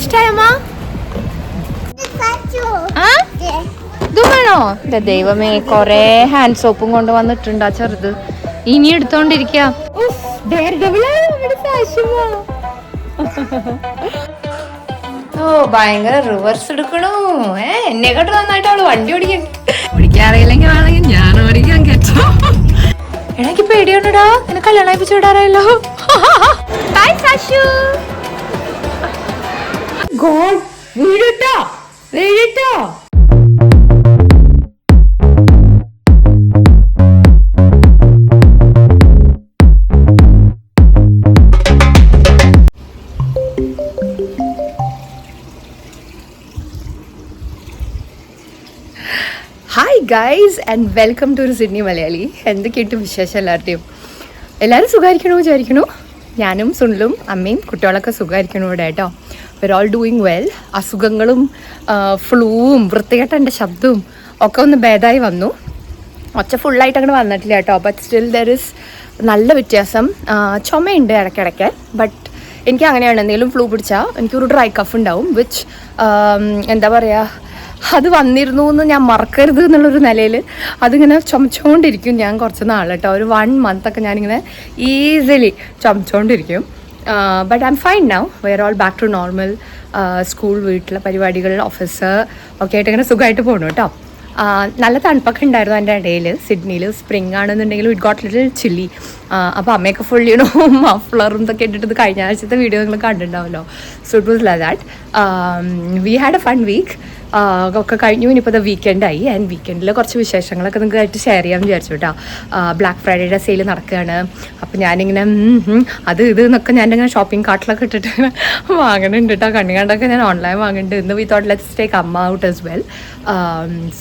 ഇഷ്ടമായമ്മ? ഇതും വേണോ? ഇല്ല ദൈവമേ, കൊറേ ഹാൻഡ് സോപ്പും കൊണ്ട് വന്നിട്ടുണ്ട് ആ ചെറുത്. ഇനി എടുത്തോണ്ടിരിക്ക. ഓ ഭയങ്കര റിവേഴ്സ് എടുക്കണു. എന്നെക്കാട്ട് നന്നായിട്ട് അവള് വണ്ടി ഓടിക്കാറിയില്ലെങ്കിൽ വേണമെങ്കിൽ ഞാൻ ഓടിക്കാൻ കേട്ടോ. എനിക്ക് പേടിയുണ്ടടാ, എന്നെ കല്യാണം കഴിപ്പിച്ചു വിടാറായല്ലോ. വീടിട്ടോ വീടിട്ടോ. Hi guys and welcome to Sydney Malayali. എന്തൊക്കെയായിട്ട് വിശേഷം എല്ലാവരുടെയും? എല്ലാവരും സുഖമായിരിക്കണോ വിചാരിക്കണു. ഞാനും സുനിലും അമ്മയും കുട്ടികളൊക്കെ സുഖമായിരിക്കണു ഇവിടെ കേട്ടോ. We're all doing well. അസുഖങ്ങളും ഫ്ലൂവും വൃത്തികെട്ട എൻ്റെ ശബ്ദവും ഒക്കെ ഒന്ന് ഭേദമായി വന്നു. ഒച്ച ഫുള്ളായിട്ട് അങ്ങനെ വന്നിട്ടില്ല കേട്ടോ. ബട്ട് സ്റ്റിൽ ദർ ഇസ് നല്ല വ്യത്യാസം. ചുമയുണ്ട് ഇടയ്ക്കിടയ്ക്ക്. ബട്ട് എനിക്ക് അങ്ങനെയാണ്, എന്തെങ്കിലും ഫ്ലൂ പിടിച്ചാൽ എനിക്കൊരു ഡ്രൈ കഫ് ഉണ്ടാവും. വിച്ച് എന്താ പറയുക, അത് വന്നിരുന്നു എന്ന് ഞാൻ മറക്കരുത് എന്നുള്ളൊരു നിലയിൽ അതിങ്ങനെ ചുമച്ചുകൊണ്ടിരിക്കും ഞാൻ കുറച്ച് നാൾ കേട്ടോ. ഒരു 1 month ഒക്കെ ഞാനിങ്ങനെ ഈസിലി ചുമച്ചുകൊണ്ടിരിക്കും. But I'm fine now. We're all back to normal. School, വീട്ടിലെ പരിപാടികൾ, ഓഫീസ് ഒക്കെ ആയിട്ട് ഇങ്ങനെ സുഖമായിട്ട് പോകണം കേട്ടോ. നല്ല തണുപ്പൊക്കെ ഉണ്ടായിരുന്നു എൻ്റെ ഇടയിൽ. സിഡ്നിയിൽ സ്പ്രിംഗ് ആണെന്നുണ്ടെങ്കിലും ഇറ്റ് ഗോട്ട് ലിറ്റിൽ ചില്ലി. അപ്പോൾ അമ്മയൊക്കെ ഫുൾ മഫ്ലറും ഇതൊക്കെ ഇട്ടിട്ട് കഴിഞ്ഞ ആഴ്ചത്തെ വീഡിയോ നിങ്ങൾ കണ്ടിട്ടുണ്ടാവല്ലോ. So it was like that. We had a fun week ഒക്കെ കഴിഞ്ഞു. ഇനിയിപ്പോൾ വീക്കെൻഡായി. ആൻഡ് വീക്കെൻഡിൽ കുറച്ച് വിശേഷങ്ങളൊക്കെ നിങ്ങൾക്കായിട്ട് ഷെയർ ചെയ്യാമെന്ന് വിചാരിച്ചു കേട്ടോ. ബ്ലാക്ക് ഫ്രൈഡേയുടെ സെയിൽ നടക്കുകയാണ്. അപ്പോൾ ഞാനിങ്ങനെ അത് ഇത് എന്നൊക്കെ ഞാനിങ്ങനെ ഷോപ്പിംഗ് കാർട്ടിലൊക്കെ ഇട്ടിട്ട് വാങ്ങുന്നുണ്ട് കേട്ടോ. കണ്ണി കണ്ടൊക്കെ ഞാൻ ഓൺലൈൻ വാങ്ങുന്നുണ്ട്. ഇന്ന് we thought let's take amma out as well.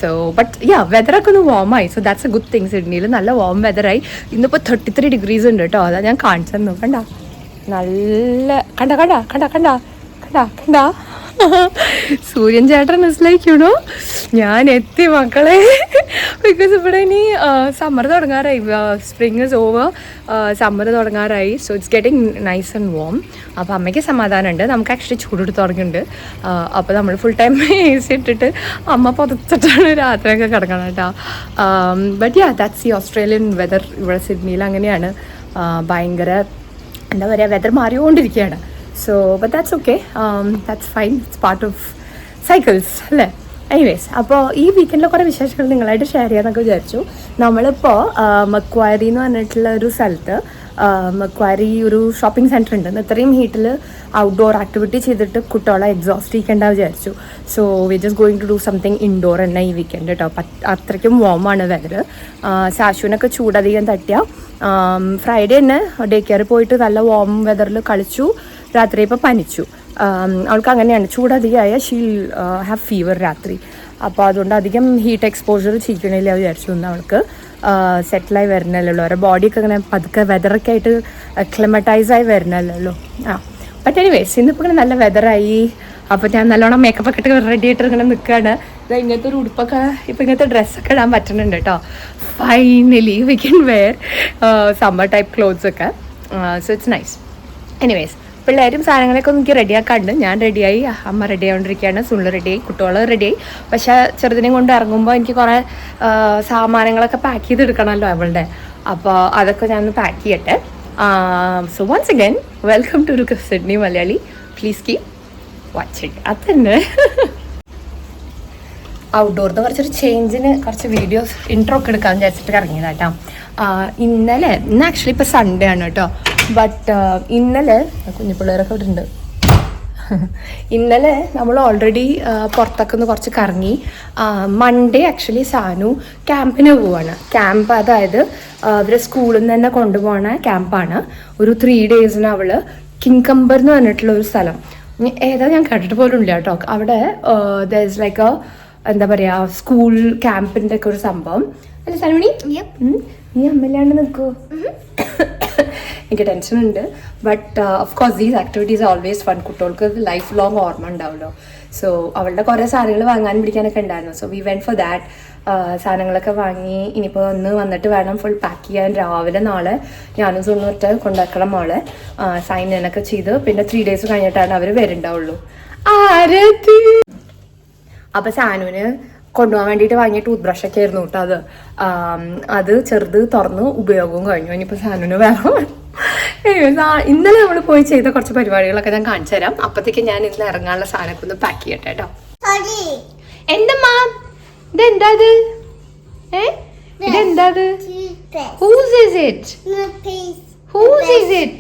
So but ya വെതറൊക്കെ ഒന്ന് വാമായി. So that's a good thing. സിഡ്നിയിൽ നല്ല വാം വെതറായി. ഇന്നിപ്പോൾ 33 degrees ഉണ്ട് കേട്ടോ. അതാ ഞാൻ കാണിച്ചു തന്നു. കണ്ട നല്ല കണ്ട സൂര്യൻ ചേട്ടൻ മിസ്ലൈക്കണോ? ഞാൻ എത്തി മക്കളെ. ബിക്കോസ് ഇവിടെ ഇനി സമ്മർ തുടങ്ങാറായി. സ്പ്രിങ് ഇസ് ഓവർ, സമ്മർ തുടങ്ങാറായി. So it's getting nice and warm. അപ്പോൾ അമ്മയ്ക്ക് സമാധാനമുണ്ട്. നമുക്ക് ആക്ച്വലി ചൂടെടുത്ത് തുടങ്ങിയിട്ടുണ്ട്. അപ്പോൾ നമ്മൾ ഫുൾ ടൈം AC ഇട്ടിട്ട് അമ്മ പുതച്ചിട്ടാണ് രാത്രിയൊക്കെ കിടക്കണം കേട്ടോ. But ya that's the Australian weather. ഇവിടെ സിഡ്നിയിൽ അങ്ങനെയാണ്. ഭയങ്കര എന്താ പറയുക, വെതർ മാറിക്കൊണ്ടിരിക്കുകയാണ്. So, but that's okay. That's fine. It's part of cycles, അല്ലേ? എനിവേസ്, അപ്പോൾ ഈ വീക്കെൻഡിൽ കുറേ വിശേഷങ്ങൾ നിങ്ങളായിട്ട് ഷെയർ ചെയ്യാമെന്നൊക്കെ വിചാരിച്ചു. നമ്മളിപ്പോൾ മക്വാരി എന്ന് പറഞ്ഞിട്ടുള്ള ഒരു സ്ഥലത്ത്, മക്വാരി ഒരു ഷോപ്പിംഗ് സെൻറ്റർ ഉണ്ട്. ഇത്രയും ഹീറ്റിൽ ഔട്ട്ഡോർ ആക്ടിവിറ്റി ചെയ്തിട്ട് കുട്ടികളെ എക്സോസ്റ്റ് ചെയ്യിക്കേണ്ട വിചാരിച്ചു. So we just going to do something indoor തന്നെ ഈ വീക്കെൻഡ് കേട്ടോ. അത്രയ്ക്കും വാമാണ് വെതർ. സാശുവിനൊക്കെ ചൂടധികം തട്ടിയ ഫ്രൈഡേ തന്നെ ഡേ കെയർ പോയിട്ട് നല്ല വാം വെതറിൽ കളിച്ചു. രാത്രി ഇപ്പോൾ പനിച്ചു. അവൾക്ക് അങ്ങനെയാണ്, ചൂടധികമായ ഷീൽ ഹാവ് ഫീവർ രാത്രി. അപ്പോൾ അതുകൊണ്ട് അധികം ഹീറ്റ് എക്സ്പോഷർ ചെയ്യിക്കണില്ല വിചാരിച്ചു. ഒന്ന് അവൾക്ക് സെറ്റിലായി വരണല്ലോ. അവരുടെ ബോഡിയൊക്കെ ഇങ്ങനെ പതുക്കെ വെതറൊക്കെ ആയിട്ട് അക്ലമറ്റൈസായി വരണല്ലോ. ബട്ട് എനിവേസ് ഇന്നിപ്പോൾ ഇങ്ങനെ നല്ല വെതറായി. അപ്പോൾ ഞാൻ നല്ലോണം മേക്കപ്പൊക്കെ ഇട്ട് റെഡി ആയിട്ട് ഇങ്ങനെ നിൽക്കുകയാണ്. ഇങ്ങനത്തെ ഒരു ഉടുപ്പൊക്കെ ഇപ്പോൾ ഇങ്ങനത്തെ ഡ്രസ്സൊക്കെ ഇടാൻ പറ്റുന്നുണ്ട് കേട്ടോ. Finally we can wear summer type clothes ഒക്കെ. So it's nice. എനിവേസ് പിള്ളേരും സാധനങ്ങളൊക്കെ ഒന്ന് എനിക്ക് റെഡിയാക്കാണ്ട്. ഞാൻ റെഡിയായി, അമ്മ റെഡി ആയിക്കൊണ്ടിരിക്കുകയാണ്, സുനിൽ റെഡിയായി, കുട്ടികൾ റെഡിയായി. പക്ഷേ ചെറുതിനെ കൊണ്ട് ഇറങ്ങുമ്പോൾ എനിക്ക് കുറേ സാമാനങ്ങളൊക്കെ പാക്ക് ചെയ്തെടുക്കണമല്ലോ അവളുടെ. അപ്പോൾ അതൊക്കെ ഞാനൊന്ന് പാക്ക് ചെയ്യട്ടെ. So once again welcome to Sydney Malayali. Please keep watching. അത് തന്നെ ഔട്ട്ഡോറിന് കുറച്ചൊരു ചേഞ്ചിന് കുറച്ച് വീഡിയോസ് ഇൻട്രോ ഒക്കെ എടുക്കാമെന്ന് വിചാരിച്ചിട്ട് ഇറങ്ങിയതാട്ടോ. ഇന്ന് ആക്ച്വലി ഇപ്പോൾ സൺഡേ ആണ് കേട്ടോ. ബട്ട് ഇന്നലെ കുഞ്ഞു പിള്ളേരൊക്കെ ഇവിടെ ഉണ്ട്. ഇന്നലെ നമ്മൾ ഓൾറെഡി പുറത്തൊക്കെ ഒന്ന് കുറച്ച് കറങ്ങി. മൺഡേ ആക്ച്വലി സാനു ക്യാമ്പിന് പോവാണ്. ക്യാമ്പ് അതായത് അവരെ സ്കൂളിൽ നിന്ന് തന്നെ കൊണ്ടുപോകണ ക്യാമ്പാണ്. ഒരു 3 days അവൾ കിങ്കംബർ എന്ന് പറഞ്ഞിട്ടുള്ള ഒരു സ്ഥലം, ഏതാ ഞാൻ കേട്ടിട്ട് പോലും ഇല്ല കേട്ടോ. അവിടെ ദർ ഇസ് ലൈക്ക് എന്താ പറയുക, സ്കൂൾ ക്യാമ്പിൻ്റെ ഒക്കെ ഒരു സംഭവം അല്ല. സനുമണി നീ അമ്മയിലാണ്ട് നിൽക്കുമോ? എനിക്ക് ടെൻഷനുണ്ട്. But of course these activities always fun. കുട്ടികൾക്ക് ലൈഫ് ലോങ് ഓർമ്മ ഉണ്ടാവുമല്ലോ. സോ അവളുടെ കുറേ സാധനങ്ങൾ വാങ്ങാനും പിടിക്കാനൊക്കെ ഉണ്ടായിരുന്നു. So we went for that. സാധനങ്ങളൊക്കെ വാങ്ങി ഇനിയിപ്പോൾ വന്നിട്ട് വേണം ഫുൾ പാക്ക് ചെയ്യാൻ. രാവിലെ നാളെ ഞാനും സുണിട്ട് കൊണ്ടാക്കണം മോളെ. സൈൻ ഇനൊക്കെ ചെയ്ത് പിന്നെ 3 days കഴിഞ്ഞിട്ടാണ് അവർ വരുന്നുണ്ടാവുള്ളൂ. ആരത്? അപ്പൊ സാനുവിന് കൊണ്ടുപോകാൻ വേണ്ടിയിട്ട് വാങ്ങിയ ടൂത്ത് ബ്രഷൊക്കെ ആയിരുന്നു കേട്ടോ അത്. അത് ചെറുത് തുറന്ന് ഉപയോഗവും കഴിഞ്ഞു. ഇനിയിപ്പോൾ സാനുവിന് വേറെ ഇന്നലെ നമ്മൾ പോയി ചെയ്ത കുറച്ച് പരിപാടികളൊക്കെ ഞാൻ കാണിച്ചു തരാം. അപ്പത്തേക്ക് ഞാൻ ഇന്ന് ഇറങ്ങാനുള്ള സാധനമൊക്കെ ഒന്ന് പാക്ക് ചെയ്യട്ടെ കേട്ടോ. എന്തമ്മാ ഇതെന്താ? ഇതെന്താ? Whose is it? Whose is it?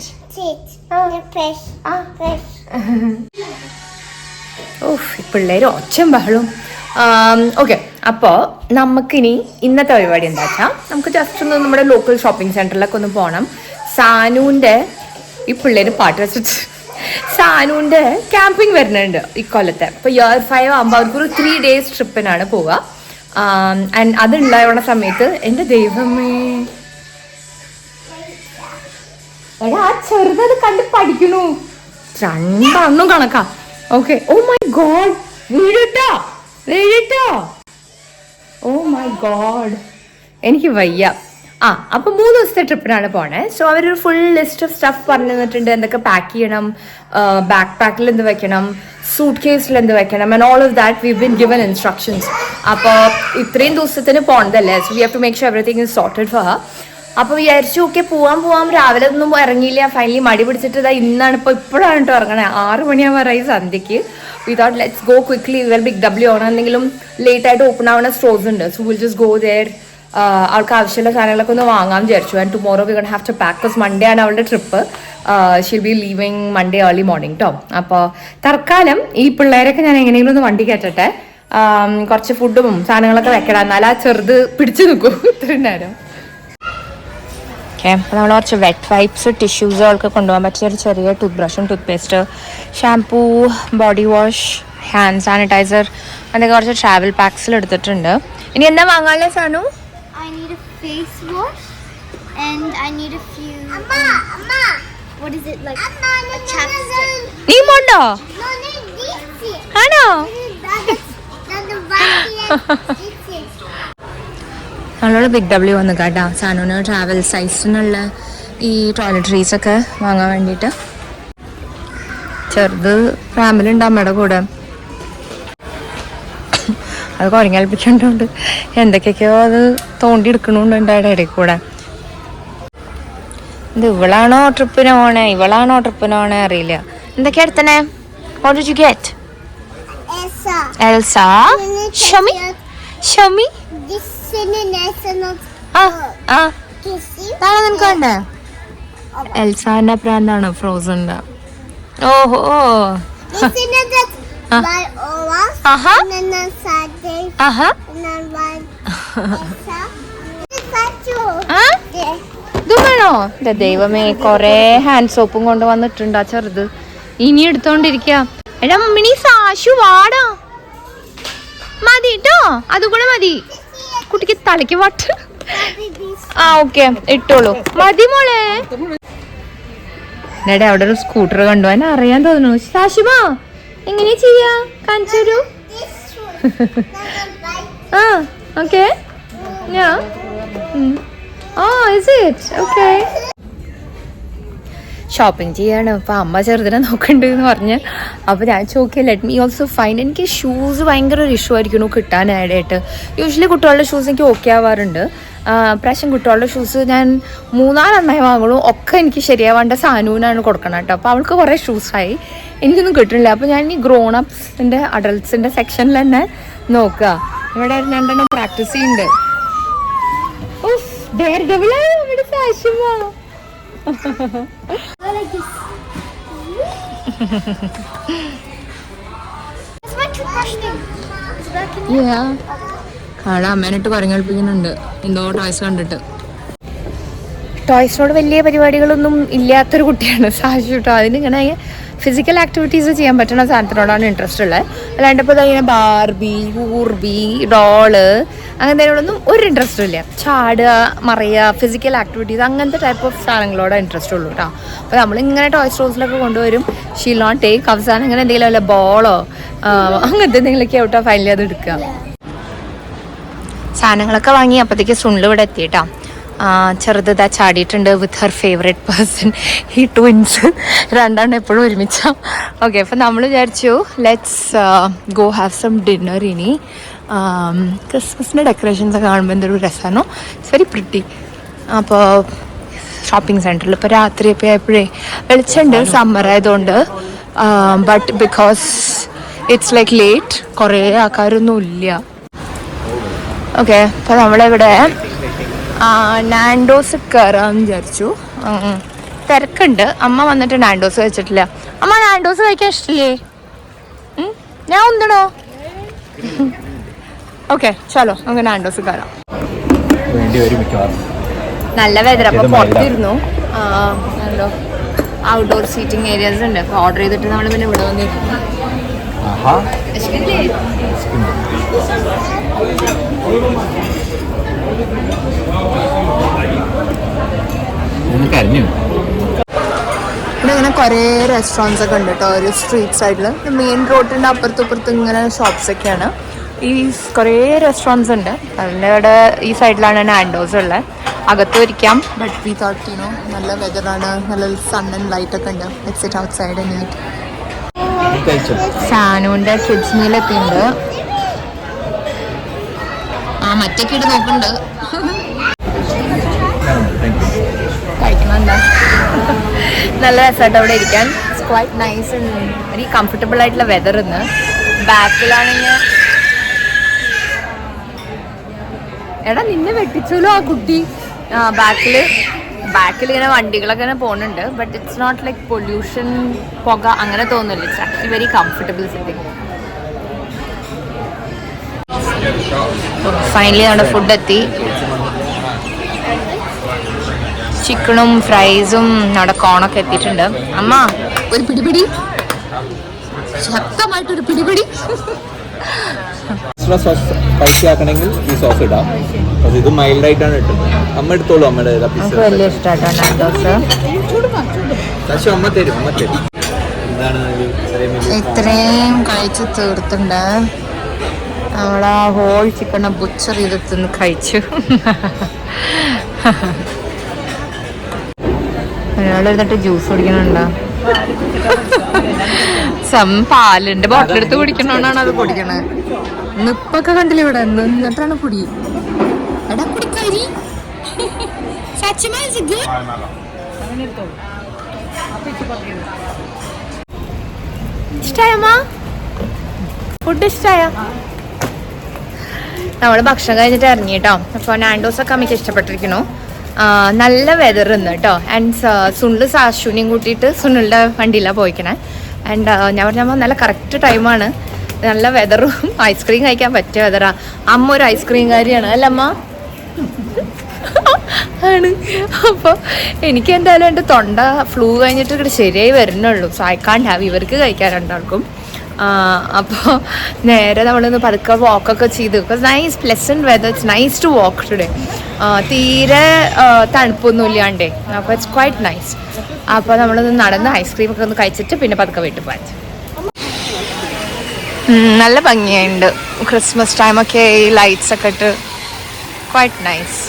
പിള്ളേര് ഒച്ചയും ബഹളും. ഓക്കെ, അപ്പോൾ നമുക്കിനി ഇന്നത്തെ പരിപാടി എന്താ വെച്ചാൽ നമുക്ക് ജസ്റ്റ് ഒന്ന് നമ്മുടെ ലോക്കൽ ഷോപ്പിംഗ് സെൻറ്ററിലൊക്കെ ഒന്ന് പോകണം. സാനുവിൻ്റെ ഈ പിള്ളേര് പാട്ട് വെച്ചിട്ട് സാനുവിൻ്റെ ക്യാമ്പിങ് വരുന്നുണ്ട് ഇക്കൊല്ലത്തെ. ഇപ്പോൾ ഇയർ 5 ആകുമ്പോൾ അവർക്കൊരു 3 days ട്രിപ്പിനാണ് പോവുക. ആൻഡ് അതുണ്ടാവുന്ന സമയത്ത് എൻ്റെ ദൈവമേ എടാ ആ ചെറുതത് കണ്ട് പഠിക്കണു. രണ്ടെണ്ണം കണക്കാ. ഓക്കെ. ഓ മൈ ഗോഡ്, വീഴിട്ടോ. ഓ മൈ ഗോഡ്, എനിക്ക് വയ്യ. അപ്പൊ 3 ദിവസത്തെ ട്രിപ്പിനാണ് പോണേ. സോ അവരൊരു ഫുൾ ലിസ്റ്റ് ഓഫ് സ്റ്റഫ് പറഞ്ഞു തന്നിട്ടുണ്ട്. എന്തൊക്കെ പാക്ക് ചെയ്യണം, ബാക്ക് പാക്കിൽ എന്ത് വെക്കണം, സൂട്ട് കേസിൽ എന്ത് വെക്കണം, and all of that we been given instructions. അപ്പോൾ ഇത്രയും ദിവസത്തിന് പോണതല്ലേ, so we have to make sure everything is sorted for her. അപ്പോൾ വിചാരിച്ചു ഓക്കെ പോവാം. രാവിലെ ഒന്നും ഇറങ്ങിയില്ല. ഫൈനലി മടി പിടിച്ചിട്ട് ഇന്നാണ് ഇപ്പോഴാണ് കേട്ടോ ഇറങ്ങണേ. 6 മണിയാവാറായി സന്ധ്യയ്ക്ക്. We thought let's go quickly. Big W ആണ്, എന്തെങ്കിലും ലേറ്റ് ആയിട്ട് ഓപ്പൺ ആവുന്ന സ്റ്റോർസ് ഉണ്ട്. So will just go there. അവൾക്ക് ആവശ്യമുള്ള സാധനങ്ങളൊക്കെ ഒന്ന് വാങ്ങാൻ വിചാരിച്ചു. And tomorrow we gonna have to pack. Because Monday ആണ് അവളുടെ trip. She'll be leaving Monday early morning കേട്ടോ. അപ്പോൾ തൽക്കാലം ഈ പിള്ളേരൊക്കെ ഞാൻ എങ്ങനെയെങ്കിലും ഒന്ന് വണ്ടി കയറ്റട്ടെ. കുറച്ച് ഫുഡും സാധനങ്ങളൊക്കെ വെക്കണം, എന്നാലും ആ ചെറുത് പിടിച്ചു നിൽക്കും ഇത്രയും നേരം. അപ്പോൾ നമ്മൾ കുറച്ച് വെറ്റ് വൈപ്സ്, ടിഷ്യൂസ് അവൾക്ക് കൊണ്ടുപോകാൻ പറ്റിയ ഒരു ചെറിയ ടൂത്ത് ബ്രഷും toothpaste, shampoo, body wash, hand sanitiser, അതൊക്കെ കുറച്ച് ട്രാവൽ പാക്സിൽ എടുത്തിട്ടുണ്ട്. ഇനി എന്താ വാങ്ങാല്ലേ സാനു? നീ പോണ്ടോ? ആണോ? നമ്മളോട് ബിഗ് ഡബ്ല്യു വന്നു കേട്ടോ. സാനുവിന് ട്രാവൽ സൈസിനുള്ള ഈ ടോയ്ലറ്ററീസ് ഒക്കെ വാങ്ങാൻ വേണ്ടിയിട്ട്. ചെറുത് ഫാമിലിണ്ട് അമ്മയുടെ കൂടെ. അത് കുരങ്ങേൽപ്പിക്കേണ്ടതുണ്ട്, എന്തൊക്കെയൊക്കെയോ അത് തോണ്ടി എടുക്കണുണ്ട് എൻ്റെ ഇടയിൽ കൂടെ. ഇത് ഇവളാണോ ട്രിപ്പിന് പോണേ അറിയില്ല. എന്തൊക്കെയാ എടുത്തനെ? What did you get? Elsa. Show me. നാളെ നിനക്ക് വേണ്ടേ? എൽസാന്റെ പ്രാന്താണ് ഫ്രോസന്റെ. ഓഹോ. ഇത് വേണോ? ദൈവമേ, കൊറേ ഹാൻഡ് സോപ്പും കൊണ്ട് വന്നിട്ടുണ്ട് ആ ചെറുത്. ഇനി എടുത്തോണ്ടിരിക്ക. എടാ മമ്മിനി സാശു വാടാ. മതി കേട്ടോ, അതുകൂടെ മതി. കുട്ടിക്ക് തലയ്ക്ക് വട്ട്. ഓക്കെ ഇട്ടോളൂ, മതി മോളെ. എടാ അവിടെ ഒരു സ്കൂട്ടർ കണ്ടുപോകാൻ അറിയാൻ തോന്നുന്നു. സാശുമാ എങ്ങനെയാ ചെയ്യാ? കാണിച്ചു. ഓക്കെ. ഷോപ്പിംഗ് ചെയ്യാണ്. അപ്പോൾ അമ്മ ചെറുതിനെ നോക്കണ്ട് എന്ന് പറഞ്ഞ്. അപ്പോൾ ഞാൻ ചോദിക്കുക ലെറ്റ് മീ ഓൾസോ ഫൈൻഡ്. എനിക്ക് ഷൂസ് ഭയങ്കര ഒരു ഇഷ്യൂ ആയിരിക്കുന്നു കിട്ടാനായിട്ട്. യൂഷ്വലി കുട്ടികളുടെ ഷൂസ് എനിക്ക് ഓക്കെ ആവാറുണ്ട്. പ്രാവശ്യം കുട്ടികളുടെ ഷൂസ് ഞാൻ 3-4 എണ്ണമായി വാങ്ങുള്ളൂ. ഒക്കെ എനിക്ക് ശരിയാവേണ്ട സാനുവിനാണ് കൊടുക്കണം കേട്ടോ. അപ്പോൾ അവൾക്ക് കുറേ ഷൂസായി, എനിക്കൊന്നും കിട്ടുന്നില്ല. അപ്പോൾ ഞാൻ ഈ ഗ്രോൺ അപ്സിൻ്റെ അഡൾട്ട്സിൻ്റെ സെക്ഷനിൽ തന്നെ നോക്കുക. ഇവിടെ 2 എണ്ണം പ്രാക്ടീസ് ചെയ്യുന്നുണ്ട്. കാണാൻ അമ്മേനിട്ട് കുരങ്ങേൽപ്പിക്കുന്നുണ്ട് എന്തോ ടോയ്സ് കണ്ടിട്ട്. ടോയ്സിനോട് വലിയ പരിപാടികളൊന്നും ഇല്ലാത്തൊരു കുട്ടിയാണ് സാശു കേട്ടോ. അതിനിങ്ങനെ ഫിസിക്കൽ ആക്ടിവിറ്റീസ് ചെയ്യാൻ പറ്റുന്ന സാധനത്തിനോടാണ് ഇൻട്രസ്റ്റ് ഉള്ളത്. അല്ലാണ്ട് ഇപ്പോൾ ഇങ്ങനെ ബാർബി, ഊർബി, ഡോള് അങ്ങനത്തേനോടൊന്നും ഒരു ഇൻട്രസ്റ്റും ഇല്ല. ചാടുക, മറിയുക, ഫിസിക്കൽ ആക്ടിവിറ്റീസ് അങ്ങനത്തെ ടൈപ്പ് ഓഫ് സാധനങ്ങളോട് ഇൻട്രസ്റ്റ് ഉള്ളൂ കേട്ടോ. അപ്പോൾ നമ്മളിങ്ങനെ ടോയ് സ്റ്റോഴ്സിലൊക്കെ കൊണ്ടുവരും. She'll not take. അവസാനം ഇങ്ങനെ എന്തെങ്കിലും അല്ല ബോളോ അങ്ങനത്തെ എന്തെങ്കിലുമൊക്കെ ആവട്ടെ ഫൈനലി അത് എടുക്കുക. സാധനങ്ങളൊക്കെ വാങ്ങി അപ്പോഴത്തേക്ക് സുണ്ടിൽ ഇവിടെ എത്തിയിട്ടോ. ചെറുതാ ചാടിയിട്ടുണ്ട് വിത്ത് ഹർ ഫേവറേറ്റ് പേഴ്സൺ. ഈ ട്വിൻസ് രണ്ടാണ് എപ്പോഴും ഒരുമിച്ചാണ്. ഓക്കെ, അപ്പോൾ നമ്മൾ വിചാരിച്ചു let's go have some dinner. ഇനി ക്രിസ്മസിൻ്റെ ഡെക്കറേഷൻസ് ഒക്കെ കാണുമ്പോൾ എന്തൊരു രസമാണോ, ഇറ്റ്സ് വെരി പ്രിറ്റി. അപ്പോൾ ഷോപ്പിംഗ് സെൻറ്ററിൽ ഇപ്പോൾ രാത്രിയൊക്കെ ആയപ്പോഴേ വെളിച്ചുണ്ട്, സമ്മർ ആയതുകൊണ്ട്. But because it's like late, കുറേ ആൾക്കാരൊന്നും ഇല്ല. ഓക്കെ, അപ്പോൾ നമ്മളിവിടെ നാൻഡോസ് കയറാമെന്ന് വിചാരിച്ചു. തിരക്കുണ്ട്. അമ്മ വന്നിട്ട് നാൻഡോസ് കഴിച്ചിട്ടില്ല. അമ്മ നാൻഡോസ് കഴിക്കാൻ ഇഷ്ടമില്ലേ? ഞാൻ ഒന്നിടോ. ഓക്കെ, ചലോ നമുക്ക് നാൻഡോസ് കയറാം. നല്ല വെതർ. അപ്പോൾ പുറത്തിരുന്നു. ഔട്ട്ഡോർ സീറ്റിംഗ് ഏരിയാസ് ഉണ്ട്. അപ്പോൾ ഓർഡർ ചെയ്തിട്ട് നമ്മൾ പിന്നെ ഇവിടെ വന്നിരുന്നു. ഇവിടെ ഇങ്ങനെ കുറേ റെസ്റ്റോറൻറ്റ്സ് ഒക്കെ ഉണ്ട് കേട്ടോ, ഒരു സ്ട്രീറ്റ് സൈഡിൽ. മെയിൻ റോഡിൻ്റെ അപ്പുറത്തും ഇങ്ങനെ ഷോപ്സ് ഒക്കെയാണ്. ഈ കുറേ റെസ്റ്റോറൻറ്റ്സ് ഉണ്ട്. അതിൻ്റെ ഇവിടെ ഈ സൈഡിലാണ് നാൻഡോസ് ഉള്ളത്. അകത്തും ഇരിക്കാം. ബട്ട് വി തോട്ട് നല്ല വെതറാണ്, നല്ല സൺ ആൻഡ് ലൈറ്റ് ഒക്കെ ഉണ്ട്. Let's sit outside and eat. സാനുവിൻ്റെ കിഡ്സ് മീൽ എത്തിയിട്ടുണ്ട്. മറ്റൊക്കെ ഇട്ട് നോക്കുന്നുണ്ട്. കഴിക്കണമെന്താ? നല്ല രസമായിട്ട് അവിടെ ഇരിക്കാൻ. It's quite nice, very comfortable ആയിട്ടുള്ള വെതർ. ഇന്ന് ബാക്കിലാണെങ്കിൽ എടാ നിന്നെ വെട്ടിച്ചോലോ ആ കുട്ടി. ബാക്കിൽ ഇങ്ങനെ വണ്ടികളൊക്കെ ഇങ്ങനെ പോകുന്നുണ്ട്. But it's not like pollution, പുക അങ്ങനെ തോന്നുന്നില്ല. It's actually very comfortable sitting. Finally നമ്മുടെ ഫുഡ് എത്തി. ചിക്കനും ഫ്രൈസും നമ്മുടെ കോണൊക്കെ എത്തിയിട്ടുണ്ട്. അമ്മ ഒരു പിടിപിടി, ശക്തമായിട്ടൊരു പിടിപിടി. സ്പൈസി ആക്കണമെങ്കിൽ ഈ സോസ് ഇടാം. ഇത് മൈൽഡ് ആയിട്ടാണ് ഇട്ടത്. അമ്മ എടുത്തോളൂ. അമ്മയുടെ വലിയ ഇഷ്ടമായിട്ടാണ്. അമ്മ തരും. എന്താണ് ഇത്രയും കഴിച്ച് തീർത്തുണ്ട്. നമ്മളാ ഹോൾ ചിക്കനെ ബുച്ചർ ചെയ്തിട്ട് കഴിച്ചു. ഒരാളെടുത്തിട്ട് ജ്യൂസ് കുടിക്കണുണ്ടോ? പാലിന്റെ ബോട്ടിലെടുത്ത് കുടിക്കണോണ്ടാണ് അത് കുടിക്കണേ. നിപ്പൊക്കെ കണ്ടില്ല ഇവിടെ, എന്നിട്ടാണ് കുടി. എടാ കുടിക്കരി. ഇഷ്ടായമ്മ? ഫുഡ് ഇഷ്ടായ? നമ്മള് ഭക്ഷണം കഴിഞ്ഞിട്ട് ഇറങ്ങി കേട്ടോ. അപ്പോൾ നാൻഡോസൊക്കെ അമ്മയ്ക്ക് ഇഷ്ടപ്പെട്ടിരിക്കണു. നല്ല വെതർ ഇന്ന് കേട്ടോ. ആൻഡ് സുനിൽ സാശുവിനെയും കൂട്ടിയിട്ട് സുനിലിൻ്റെ വണ്ടിയിലാണ് പോയിക്കണേ. ആൻഡ് ഞാൻ പറഞ്ഞപ്പോൾ നല്ല കറക്റ്റ് ടൈമാണ്. നല്ല വെതറും ഐസ്ക്രീം കഴിക്കാൻ പറ്റിയ വെതറാ. അമ്മ ഒരു ഐസ്ക്രീം കാരിയാണ് അല്ല അമ്മ? ആണ്. അപ്പോൾ എനിക്ക് എന്തായാലും എൻ്റെ തൊണ്ട ഫ്ലൂ കഴിഞ്ഞിട്ട് ഇവിടെ ശരിയായി വരുന്നുള്ളൂ. So I can't have. ഇവർക്ക് കഴിക്കാൻ രണ്ടാൾക്കും. അപ്പോൾ നേരെ നമ്മളൊന്ന് പതുക്കെ വാക്കൊക്കെ ചെയ്ത്. Because nice pleasant weather. It's nice to walk today. തീരെ തണുപ്പൊന്നും ഇല്ലാണ്ടേ. അപ്പോൾ ഇറ്റ്സ് ക്വൈറ്റ് നൈസ്. അപ്പോൾ നമ്മളൊന്ന് നടന്ന് ഐസ്ക്രീമൊക്കെ ഒന്ന് കഴിച്ചിട്ട് പിന്നെ പതുക്കെ വീട്ടിൽ പോകാൻ. നല്ല ഭംഗിയുണ്ട്. ക്രിസ്മസ് ടൈമൊക്കെ ഈ ലൈറ്റ്സ് ഒക്കെ ഇട്ട് ക്വൈറ്റ് നൈസ്.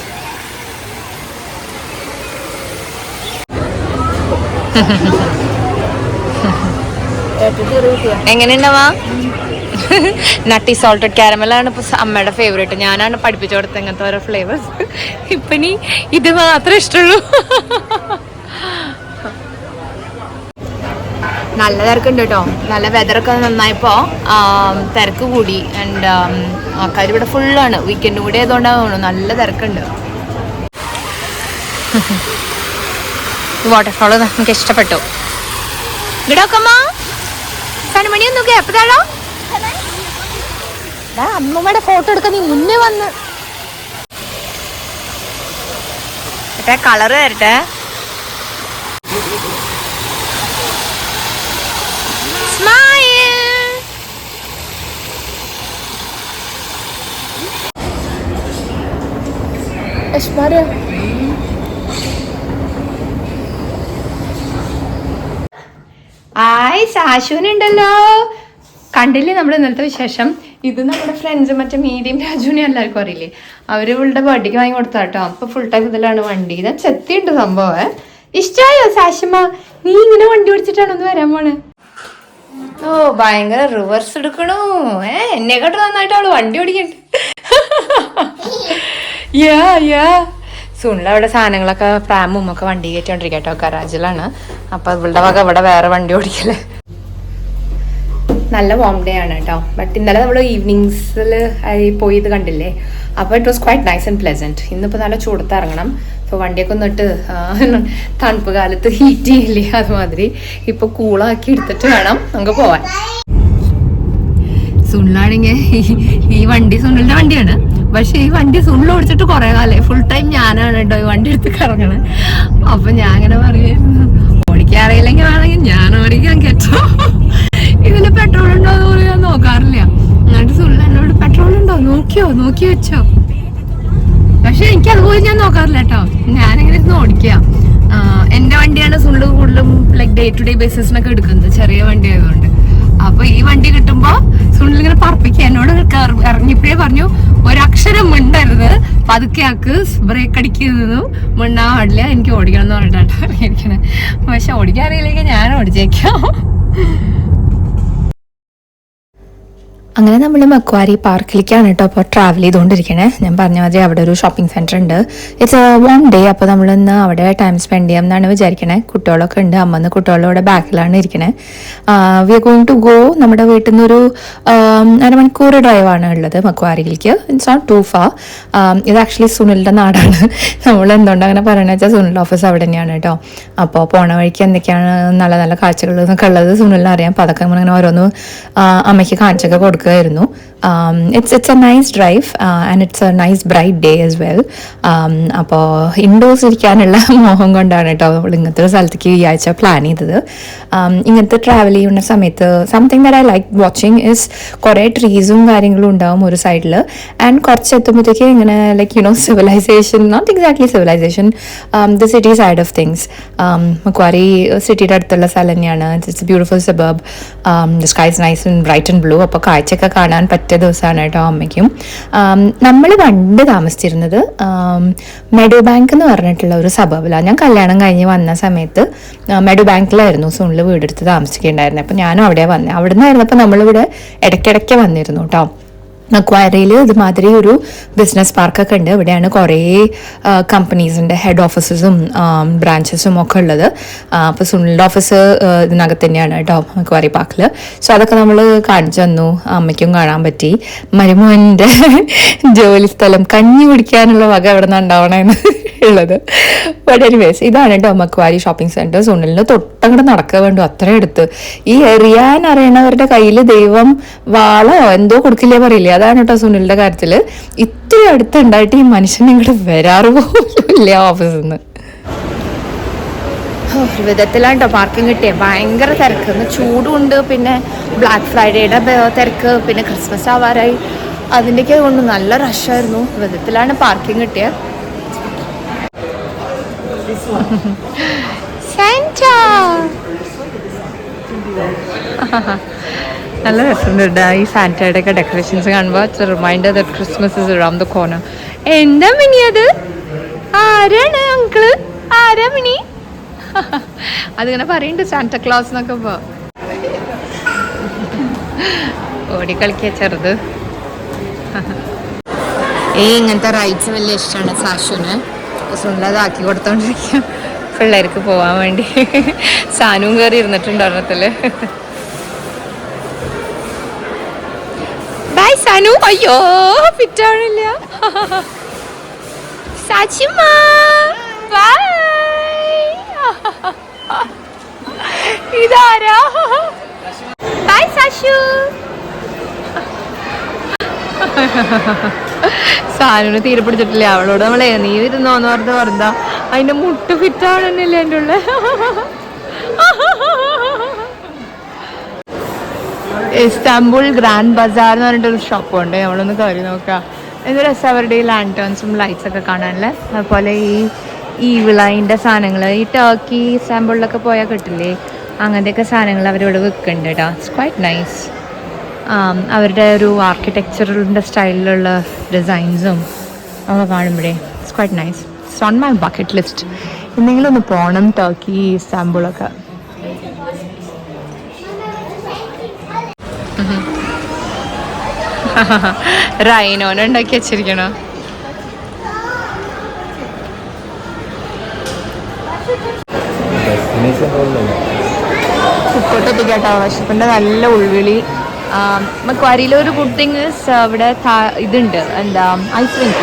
എങ്ങനെയുണ്ടാവാ? നട്ടി സോൾട്ടഡ് കാരമലാണ് ഇപ്പോൾ അമ്മയുടെ ഫേവറേറ്റ്. ഞാനാണ് പഠിപ്പിച്ചു കൊടുത്തത് ഇങ്ങനത്തെ ഓരോ ഫ്ലേവേഴ്സ്. ഇപ്പം ഇനി ഇത് മാത്രമേ ഇഷ്ടമുള്ളൂ. നല്ല തിരക്കുണ്ട് കേട്ടോ. നല്ല വെതറൊക്കെ നന്നായപ്പോൾ തിരക്ക് കൂടി. ആൻഡ് ആൾക്കാർ ഇവിടെ ഫുള്ളാണ്. വീക്കെൻഡ് കൂടി ആയതുകൊണ്ടാണ് തോന്നുന്നു നല്ല തിരക്കുണ്ട്. വാട്ടർഫോള് നമുക്ക് ഇഷ്ടപ്പെട്ടു. ഇവിടെയൊക്കെമ്മ സനുമണിയൊന്നും നോക്കി എപ്പോഴാണോ അമ്മമ്മയുടെ ഫോട്ടോ എടുക്കാൻ നീ മുന്നേ വന്ന്. കളറ് തരട്ടെ. ആയ് സാശുവിനുണ്ടല്ലോ. കണ്ടില്ലേ നമ്മൾ ഇന്നത്തെ വിശേഷം? ഇത് നമ്മുടെ ഫ്രണ്ട്സ് മറ്റേ മീഡിയം രാജുവിനെ എല്ലാവർക്കും അറിയില്ലേ, അവര് ഇവളുടെ ബർത്ത്ഡേക്ക് വാങ്ങി കൊടുത്താ കേട്ടോ. അപ്പൊ ഫുൾ ടൈം ഇതിലാണ് വണ്ടി. ഇതാ ചെത്തിയുണ്ട് സംഭവം. ഇഷ്ടായോ സാഷിമ? നീ ഇങ്ങനെ വണ്ടി ഓടിച്ചിട്ടാണോ ഒന്ന് വരാൻ പോണെ? ഓ ഭയങ്കര റിവേഴ്സ് എടുക്കണു. എന്നെക്കാട്ട് നന്നായിട്ട് അവള് വണ്ടി ഓടിക്കണ്ട്. സുനിൽ അവിടെ സാധനങ്ങളൊക്കെ പ്രാമും ഒക്കെ വണ്ടി കയറ്റോണ്ടിരിക്കട്ടോ, ഗരാജിലാണ്. അപ്പൊ ഇവളുടെ വക ഇവിടെ വേറെ വണ്ടി ഓടിക്കല്ലേ. നല്ല വാം ഡേ ആണ് കേട്ടോ. ബട്ട് ഇന്നലെ നമ്മൾ ഈവനിങ്സിൽ പോയി ഇത് കണ്ടില്ലേ, അപ്പോൾ it was quite nice and pleasant. ഇന്നിപ്പോൾ നല്ല ചൂടത്ത് ഇറങ്ങണം. അപ്പോൾ വണ്ടിയൊക്കെ ഒന്നിട്ട് തണുപ്പ് കാലത്ത് ഹീറ്റ് ചെയ്യില്ലേ അതുമാതിരി ഇപ്പോൾ കൂളാക്കി എടുത്തിട്ട് വേണം നമുക്ക് പോവാൻ. സുനിലാണെങ്കിൽ ഈ വണ്ടി സുനിലിൻ്റെ വണ്ടിയാണ്. പക്ഷെ ഈ വണ്ടി സുനിൽ ഓടിച്ചിട്ട് കുറെ കാലേ ഫുൾ ടൈം ഞാനാണ് കേട്ടോ ഈ വണ്ടി എടുത്ത് കറങ്ങണത്. അപ്പൊ ഞാൻ അങ്ങനെ പറയുമായിരുന്നു, ഓടിക്കാൻ അറിയില്ലെങ്കിൽ വേണമെങ്കിൽ ഞാൻ ഓടിക്കാൻ കേട്ടോ. ഇതില് പെട്രോൾ ഉണ്ടോ എന്ന് പോലും ഞാൻ നോക്കാറില്ല. എന്നിട്ട് സുനിൽ എന്നോട് പെട്രോൾ ഉണ്ടോ നോക്കി വെച്ചോ. പക്ഷെ എനിക്ക് അതുപോലെ ഞാൻ നോക്കാറില്ല കേട്ടോ. ഞാനിങ്ങനെ ഓടിക്കുക. എന്റെ വണ്ടിയാണ് സുനിൽ കൂടുതലും ലൈക്ക് ഡേ ടു ഡേ ബേസിസിനൊക്കെ എടുക്കുന്നത്, ചെറിയ വണ്ടി ആയതുകൊണ്ട്. അപ്പൊ ഈ വണ്ടി കിട്ടുമ്പോ സുനിൽ ഇങ്ങനെ പറപ്പിക്കുക. എന്നോട് ഇറങ്ങിയപ്പോഴേ പറഞ്ഞു, ഒരക്ഷരം മിണ്ടരുത്, പതുക്കെ ആക്ക്, ബ്രേക്ക് അടിക്കുന്നു, മിണ്ടാൻ പാടില്ല, എനിക്ക് ഓടിക്കണം എന്ന് പറഞ്ഞിട്ടാണ് ഇറങ്ങിയിരിക്കണേ. പക്ഷെ ഓടിക്കാൻ അറിയില്ലെങ്കിൽ ഞാൻ ഓടിച്ചേക്കാം. അങ്ങനെ നമ്മൾ മക്വാരി പാർക്കിലേക്കാണ് കേട്ടോ അപ്പോൾ ട്രാവൽ ചെയ്തുകൊണ്ടിരിക്കണേ. ഞാൻ പറഞ്ഞ മാതിരി അവിടെ ഒരു ഷോപ്പിംഗ് സെൻറ്റർ ഉണ്ട്. It's A one day. അപ്പോൾ നമ്മളിന്ന് അവിടെ ടൈം സ്പെൻഡ് ചെയ്യാം എന്നാണ് വിചാരിക്കണേ. കുട്ടികളൊക്കെ ഉണ്ട്. അമ്മന്ന് കുട്ടികളുടെ ബാക്കിലാണ് ഇരിക്കണേ. We are going to go. നമ്മുടെ വീട്ടിൽ നിന്നൊരു അരമണിക്കൂർ ഡ്രൈവാണ് ഉള്ളത് മക്വാരിയിലേക്ക്. It's not too far. ഇത് ആക്ച്വലി സുനിലിൻ്റെ നാടാണ്. നമ്മൾ എന്തുകൊണ്ട് അങ്ങനെ പറയണമെന്ന് വെച്ചാൽ സുനിലിൻ്റെ ഓഫീസ് അവിടെ തന്നെയാണ് കേട്ടോ. അപ്പോൾ പോണ വഴിക്ക് എന്തൊക്കെയാണ് നല്ല നല്ല കാഴ്ചകൾ എന്നൊക്കെ ഉള്ളത് സുനിലിന് അറിയാം. അപ്പോൾ അതൊക്കെ അങ്ങനെ ഓരോന്ന് അമ്മയ്ക്ക് കാണിച്ചൊക്കെ കൊടുക്കും. It's a nice drive and it's a nice bright day as well. അപ്പോൾ ഇൻഡോഴ്സ് ഇരിക്കാനുള്ള മോഹം കൊണ്ടാണ് കേട്ടോ നമ്മൾ ഇങ്ങനത്തെ ഒരു സ്ഥലത്തേക്ക് ഈ ആഴ്ച പ്ലാൻ ചെയ്തത്. ഇങ്ങനത്തെ ട്രാവൽ ചെയ്യുന്ന സമയത്ത് something that I like watching is കുറേ ട്രീസും കാര്യങ്ങളും ഉണ്ടാവും ഒരു സൈഡിൽ. ആൻഡ് കുറച്ച് എത്തുമ്പോഴത്തേക്ക് ഇങ്ങനെ like civilisation, not exactly civilisation, the city side of things. Macquarie സിറ്റിയുടെ അടുത്തുള്ള സ്ഥലം തന്നെയാണ്. It's a beautiful suburb. The sky is nice and bright and blue. അപ്പോൾ കാഴ്ച ഒക്കെ കാണാൻ പറ്റിയ ദിവസമാണ് കേട്ടോ അമ്മയ്ക്കും. നമ്മൾ പണ്ട് താമസിച്ചിരുന്നത് മെഡോ ബാങ്ക് എന്ന് പറഞ്ഞിട്ടുള്ള ഒരു സബർബിലാണ്. ഞാൻ കല്യാണം കഴിഞ്ഞ് വന്ന സമയത്ത് മെഡോ ബാങ്കിലായിരുന്നു സുനിൽ വീടെടുത്ത് താമസിക്കേണ്ടായിരുന്നത്. അപ്പോൾ ഞാനും അവിടെ വന്നത്. അവിടെ നിന്നായിരുന്നപ്പോൾ നമ്മളിവിടെ ഇടയ്ക്കിടയ്ക്ക് വന്നിരുന്നു കേട്ടോ. മക്വാരിയിൽ ഇതുമാതിരി ഒരു ബിസിനസ് പാർക്കൊക്കെ ഉണ്ട്. ഇവിടെയാണ് കുറേ കമ്പനീസിൻ്റെ ഹെഡ് ഓഫീസസും ബ്രാഞ്ചസും ഒക്കെ ഉള്ളത്. അപ്പോൾ സുനിലിൻ്റെ ഓഫീസ് ഇതിനകത്ത് തന്നെയാണ് കേട്ടോ മക്വാരി പാർക്കിൽ. സോ അതൊക്കെ നമ്മൾ കാണിച്ചു തന്നു. അമ്മയ്ക്കും കാണാൻ പറ്റി. മരുമോൻ്റെ ജോലി സ്ഥലം കഞ്ഞി കുടിക്കാനുള്ള വക എവിടെ നിന്നാണ് ഉണ്ടാവണമെന്ന് ഉള്ളത്. ബട്ട് എനിവേസ് ഇതാണ് കേട്ടോ മക്വാരി ഷോപ്പിംഗ് സെൻറ്റർ. സുനിലിന് തൊട്ടങ്ങോട്ട് നടക്കുക വേണ്ടു, അത്ര അടുത്ത്. ഈ എറിയാൻ അറിയണവരുടെ കയ്യിൽ ദൈവം വാളോ എന്തോ കൊടുക്കില്ലേ പറയില്ലേ, അതാണ് കേട്ടോ സുനിലിന്റെ കാര്യത്തിൽ. ഇത്ര അടുത്തുണ്ടായിട്ട് ഈ മനുഷ്യൻ ഇങ്ങോട്ട് വരാറ് പോലും ഇല്ല ഓഫീസിൽ നിന്ന്. ഒരു വിധത്തിലാണ് കേട്ടോ പാർക്കിംഗ് കിട്ടിയത്. ഭയങ്കര തിരക്ക്. ചൂടുണ്ട്, പിന്നെ ബ്ലാക്ക് ഫ്രൈഡേയുടെ തിരക്ക്, പിന്നെ ക്രിസ്മസ് ആവാറായി, അതിൻ്റെയൊക്കെ കൊണ്ട് നല്ല റഷായിരുന്നു. വിധത്തിലാണ് പാർക്കിംഗ് കിട്ടിയത്. നല്ല രസമുണ്ട് ഈ സാന്റയുടെ ഒക്കെ ഡെക്കറേഷൻസ് കാണുമ്പോൾ. It's a reminder that Christmas is around the corner. എന്താ മിനി അത്? ആരാണ് അങ്കിള്? ആരാ മിനി? അതിങ്ങനെ പറയുന്നുണ്ട് സാന്റ ക്ലോസ് എന്നൊക്കെ. പോ ഓടിക്കളിക്കുക ചെറുത്. ഇങ്ങനത്തെ റൈറ്റ്സ് വലിയ ഇഷ്ടമാണ് സാഷുന്. സുന്ദരതാക്കി കൊടുത്തോണ്ടിരിക്കുക പിള്ളേർക്ക് പോവാൻ വേണ്ടി. സാനുവും കയറി ഇരുന്നിട്ടുണ്ട് ഒരെണ്ണത്തില്. ബൈ സാനു. അയ്യോ ഫിറ്റാണില്ല. സാച്ചിമ്മ ബൈ. ഇതാരാ? ബൈ സാഷു. സാനുവിന് തീരെ പിടിച്ചിട്ടില്ല. അവളോട് നമ്മളെ നീ ഇരുന്നോന്ന് പറഞ്ഞ പറഞ്ഞാ അതിന്റെ മുട്ട് ഫിറ്റാവണമെന്നില്ല എൻ്റെ ഉള്ള. ഇസ്താംബുൾ ഗ്രാൻഡ് ബസാർ എന്ന് പറഞ്ഞിട്ടൊരു ഷോപ്പുണ്ട്. നമ്മളൊന്ന് കയറി നോക്കാം. എന്ത് രസം അവരുടെ ഈ ലാൻറ്റേൺസും ലൈറ്റ്സ് ഒക്കെ കാണാനല്ലേ. അതുപോലെ ഈ വിളയിൻ്റെ സാധനങ്ങൾ, ഈ ടർക്കി ഇസ്താംബുളിലൊക്കെ പോയാൽ കിട്ടില്ലേ, അങ്ങനത്തെയൊക്കെ സാധനങ്ങൾ അവരിവിടെ വിൽക്കുന്നുണ്ട് കേട്ടോ. It's quite nice. അവരുടെ ഒരു ആർക്കിടെക്ചറിൻ്റെ സ്റ്റൈലിലുള്ള ഡിസൈൻസും ഒക്കെ കാണുമ്പോഴേ it's quite nice. It's on my bucket list. എന്തെങ്കിലും ഒന്ന് പോകണം ടർക്കി, ഇസ്താംബുളൊക്കെ. റൈനോനെ ഉണ്ടാക്കി വെച്ചിരിക്കണോ? ഫുഡ്കോർട്ട് എത്തിക്കാട്ടോ. വിശപ്പിൻ്റെ നല്ല ഉൾവിളി. മക്വാരിയിലൊരു ഗുഡ് തിങ് ഇവിടെ ഇതുണ്ട്, എന്താ ഐസ് റിങ്ക്.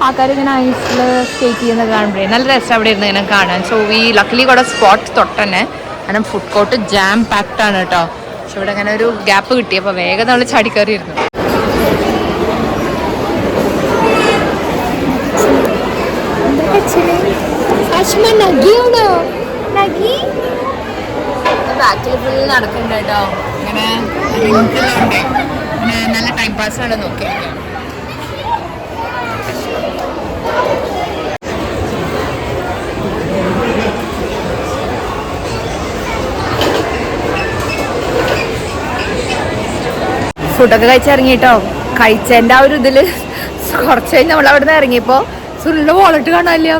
ആൾക്കാരിങ്ങനെ ഐസിൽ സ്കേറ്റ് ചെയ്യുന്നത് കാണുമ്പോഴേ നല്ല രസം അവിടെ ഇരുന്ന് ഇങ്ങനെ കാണാൻ. സോ ഈ ലക്കിലി കൂടെ സ്പോട്ട് തൊട്ട് തന്നെ കാരണം ഫുഡ് കോർട്ട് ജാം പാക്ഡ് ആണ് കേട്ടോ. പക്ഷെ ഇവിടെ അങ്ങനെ ഒരു ഗ്യാപ്പ് കിട്ടിയപ്പോൾ വേഗം നമ്മൾ ചാടിക്കയറിയിരുന്നു. ബാക്കിൽ ഫുൾ നടക്കുന്നുണ്ട് കേട്ടോ. ഇങ്ങനെ നല്ല ടൈം പാസ് ആണ് നോക്കിയിരിക്കുക. ഫുഡൊക്കെ കഴിച്ചിറങ്ങിട്ടോ. കഴിച്ചതിൻ്റെ ആ ഒരു ഇതിൽ കുറച്ച് കഴിഞ്ഞ് നമ്മൾ അവിടെ നിന്ന് ഇറങ്ങിയപ്പോൾ സുനിലിൻ്റെ വാളറ്റ് കാണാനില്ല.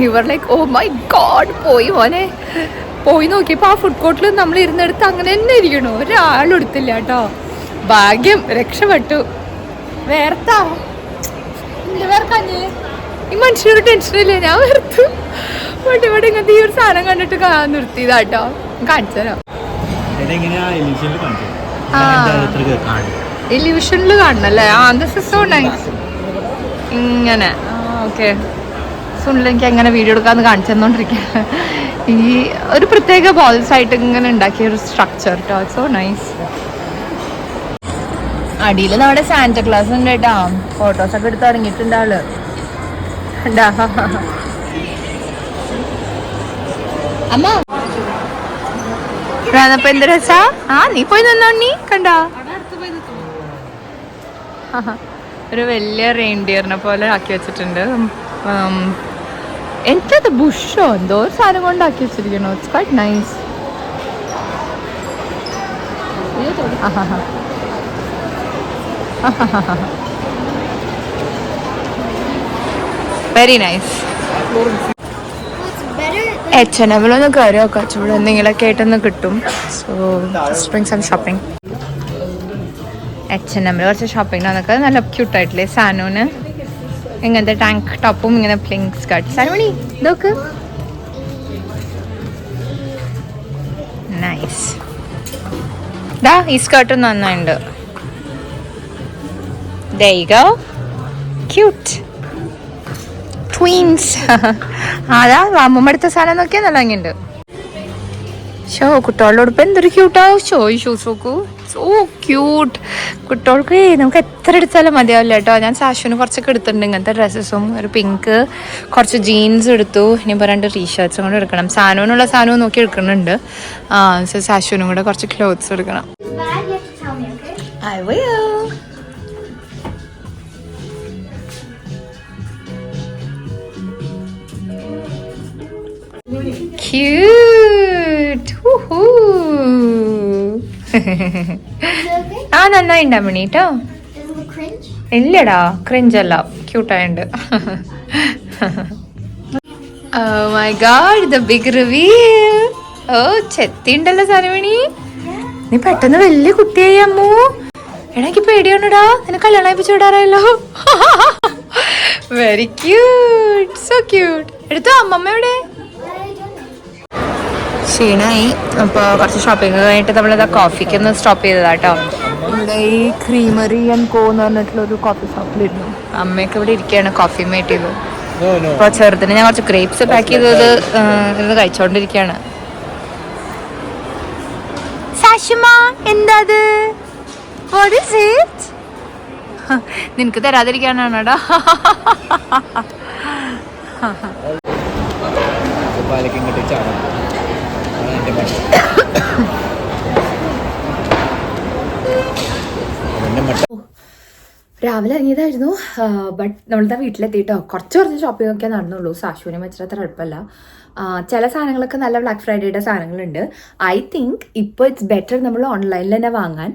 ഇവർ ലൈക്ക് ഓ മൈ ഗോഡ്, പോയി മോനെ. പോയി നോക്കിയപ്പോൾ ആ ഫുഡ് കോർട്ടിൽ നമ്മൾ ഇരുന്നെടുത്ത് അങ്ങനെ തന്നെ ഇരിക്കണു. ഒരാളും എടുത്തില്ല കേട്ടോ. ഭാഗ്യം, രക്ഷപ്പെട്ടു. വേർത്താ വേർക്കാഞ്ഞേ ഈ മനുഷ്യനൊരു ടെൻഷനില്ലേ, ഞാൻ വേർത്തു. ബട്ട് ഇവിടെ ഇങ്ങനത്തെ ഈ ഒരു സാധനം കണ്ടിട്ട് നിർത്തിയതാട്ടോ. കാണിച്ചു തരാം. ടെലിവിഷനിൽ കാണണല്ലേ? This is so nice. ഇങ്ങനെ ഓക്കെ. സുനിൽ എനിക്ക് എങ്ങനെ വീഡിയോ എടുക്കാമെന്ന് കാണിച്ചു തന്നോണ്ടിരിക്കുക. ഈ ഒരു പ്രത്യേക ബോൾസ് ആയിട്ട് ഇങ്ങനെ ഉണ്ടാക്കിയ ഒരു സ്ട്രക്ചർ കേട്ടോ. So nice. അടിയിൽ നമ്മുടെ സാന്റാക്ലാസ് ഉണ്ട് കേട്ടോ. ഫോട്ടോസൊക്കെ എടുത്ത് ഇറങ്ങിയിട്ടുണ്ട് ആള്. അമ്മ അപ്പൊ എന്ത് രസാ. നീ പോയി നിന്നോണ്ണി കണ്ടോ? ഒരു വലിയ റെയിൻഡിയറിനെ പോലെ ആക്കി വെച്ചിട്ടുണ്ട്. എന്തത് ബുഷോ എന്തോ ഒരു സാധനം കൊണ്ട് ആക്കി വെച്ചിരിക്കണോ. It's quite nice. Very nice. H&Mലൊന്ന് കയറി നോക്കാം. ഇവിടെ എന്തെങ്കിലുമൊക്കെ ആയിട്ടൊന്ന് കിട്ടും. So spring some shopping. H&Mൽ കുറച്ച് ഷോപ്പിംഗ് വന്നൊക്കെ നല്ല ക്യൂട്ടായിട്ടില്ലേ സാനൂന്. ഇങ്ങനത്തെ ടാങ്ക് ടോപ്പും ഇങ്ങനെ പ്ലിങ്ക് സ്കർട്ട്. സാനുമണി ഇതൊക്കെ നൈസ്. ദാ ഈ സ്കർട്ട് നന്നായിട്ടുണ്ട്. There you go. Cute. Twins. അതാ അമ്മമ്മ എടുത്ത സാധനം നോക്കിയാൽ നല്ല ഭംഗിയുണ്ട്. ഷോ കുട്ടികളുടെ ഉടുപ്പ് എന്തൊരു ക്യൂട്ടാവും. ഷോ ഈ ഷൂസ് നോക്കൂ. So cute. കുട്ടികൾക്ക് നമുക്ക് എത്ര എടുത്താലും മതിയാവില്ല കേട്ടോ. ഞാൻ സാഷുവിന് കുറച്ചൊക്കെ എടുത്തിട്ടുണ്ട് ഇങ്ങനത്തെ ഡ്രസ്സസും. ഒരു പിങ്ക്, കുറച്ച് ജീൻസ് എടുത്തു. ഇനിയിപ്പോൾ 2 ടീഷർട്ട്സും കൂടെ എടുക്കണം. സാനുവിനുള്ള സാധനവും നോക്കി എടുക്കുന്നുണ്ട്. സോ സാഷുവിനും കൂടെ കുറച്ച് ക്ലോത്ത്സ് എടുക്കണം. I will. Cute. നന്നായിണ്ടാ മണി കേട്ടോ. ഇല്ലടാ ക്രിഞ്ചല്ല, ക്യൂട്ടായുണ്ട്. Oh my god, the big reveal. ചെത്തി ഉണ്ടല്ലോ സാനുമണി. നീ പെട്ടെന്ന് വലിയ കുട്ടിയായി അമ്മു. എനിക്ക് പേടിയാണടാ. നിനക്ക് കല്യാണം കഴിപ്പിച്ചു വിടാറായല്ലോ. Very cute. So cute. എടുത്തോ. അമ്മമ്മ എവിടെ? ക്ഷീണമായി. അപ്പോൾ കുറച്ച് ഷോപ്പിംഗ് കഴിഞ്ഞിട്ട് നമ്മളിതാ കോഫിക്ക് ഒന്ന് സ്റ്റോപ്പ് ചെയ്തതാട്ടോ. ഇവിടെ ഈ ക്രീമറി ആൻഡ് കോ എന്ന് പറഞ്ഞിട്ടുള്ളൊരു കോഫി ഷോപ്പിലിരുന്നു. അമ്മയൊക്കെ ഇവിടെ ഇരിക്കുകയാണ് കോഫി മേറ്റ് ചെയ്ത്. അപ്പോൾ ചെറുതിന് ഞാൻ കുറച്ച് ഗ്രേപ്സ് പാക്ക് ചെയ്തത് ഇത് കഴിച്ചോണ്ടിരിക്കുകയാണ്. സാഷുമ എന്താ അത്? What is it? നിനക്ക് തരാതിരിക്കാനാണോടാ? രാവിലെ ഇറങ്ങിയതായിരുന്നു. ബട്ട് നമ്മളുടെ വീട്ടിലെത്തിയിട്ടോ കുറച്ച് ഷോപ്പിംഗ് ഒക്കെ നടന്നുള്ളൂ. സാഷുവിനെ വെച്ചിട്ട് അത്ര എളുപ്പമല്ല. ചില സാധനങ്ങളൊക്കെ നല്ല ബ്ലാക്ക് ഫ്രൈഡേയുടെ സാധനങ്ങളുണ്ട്. ഐ തിങ്ക് ഇപ്പോൾ ഇറ്റ്സ് ബെറ്റർ നമ്മൾ ഓൺലൈനിൽ തന്നെ വാങ്ങാൻ,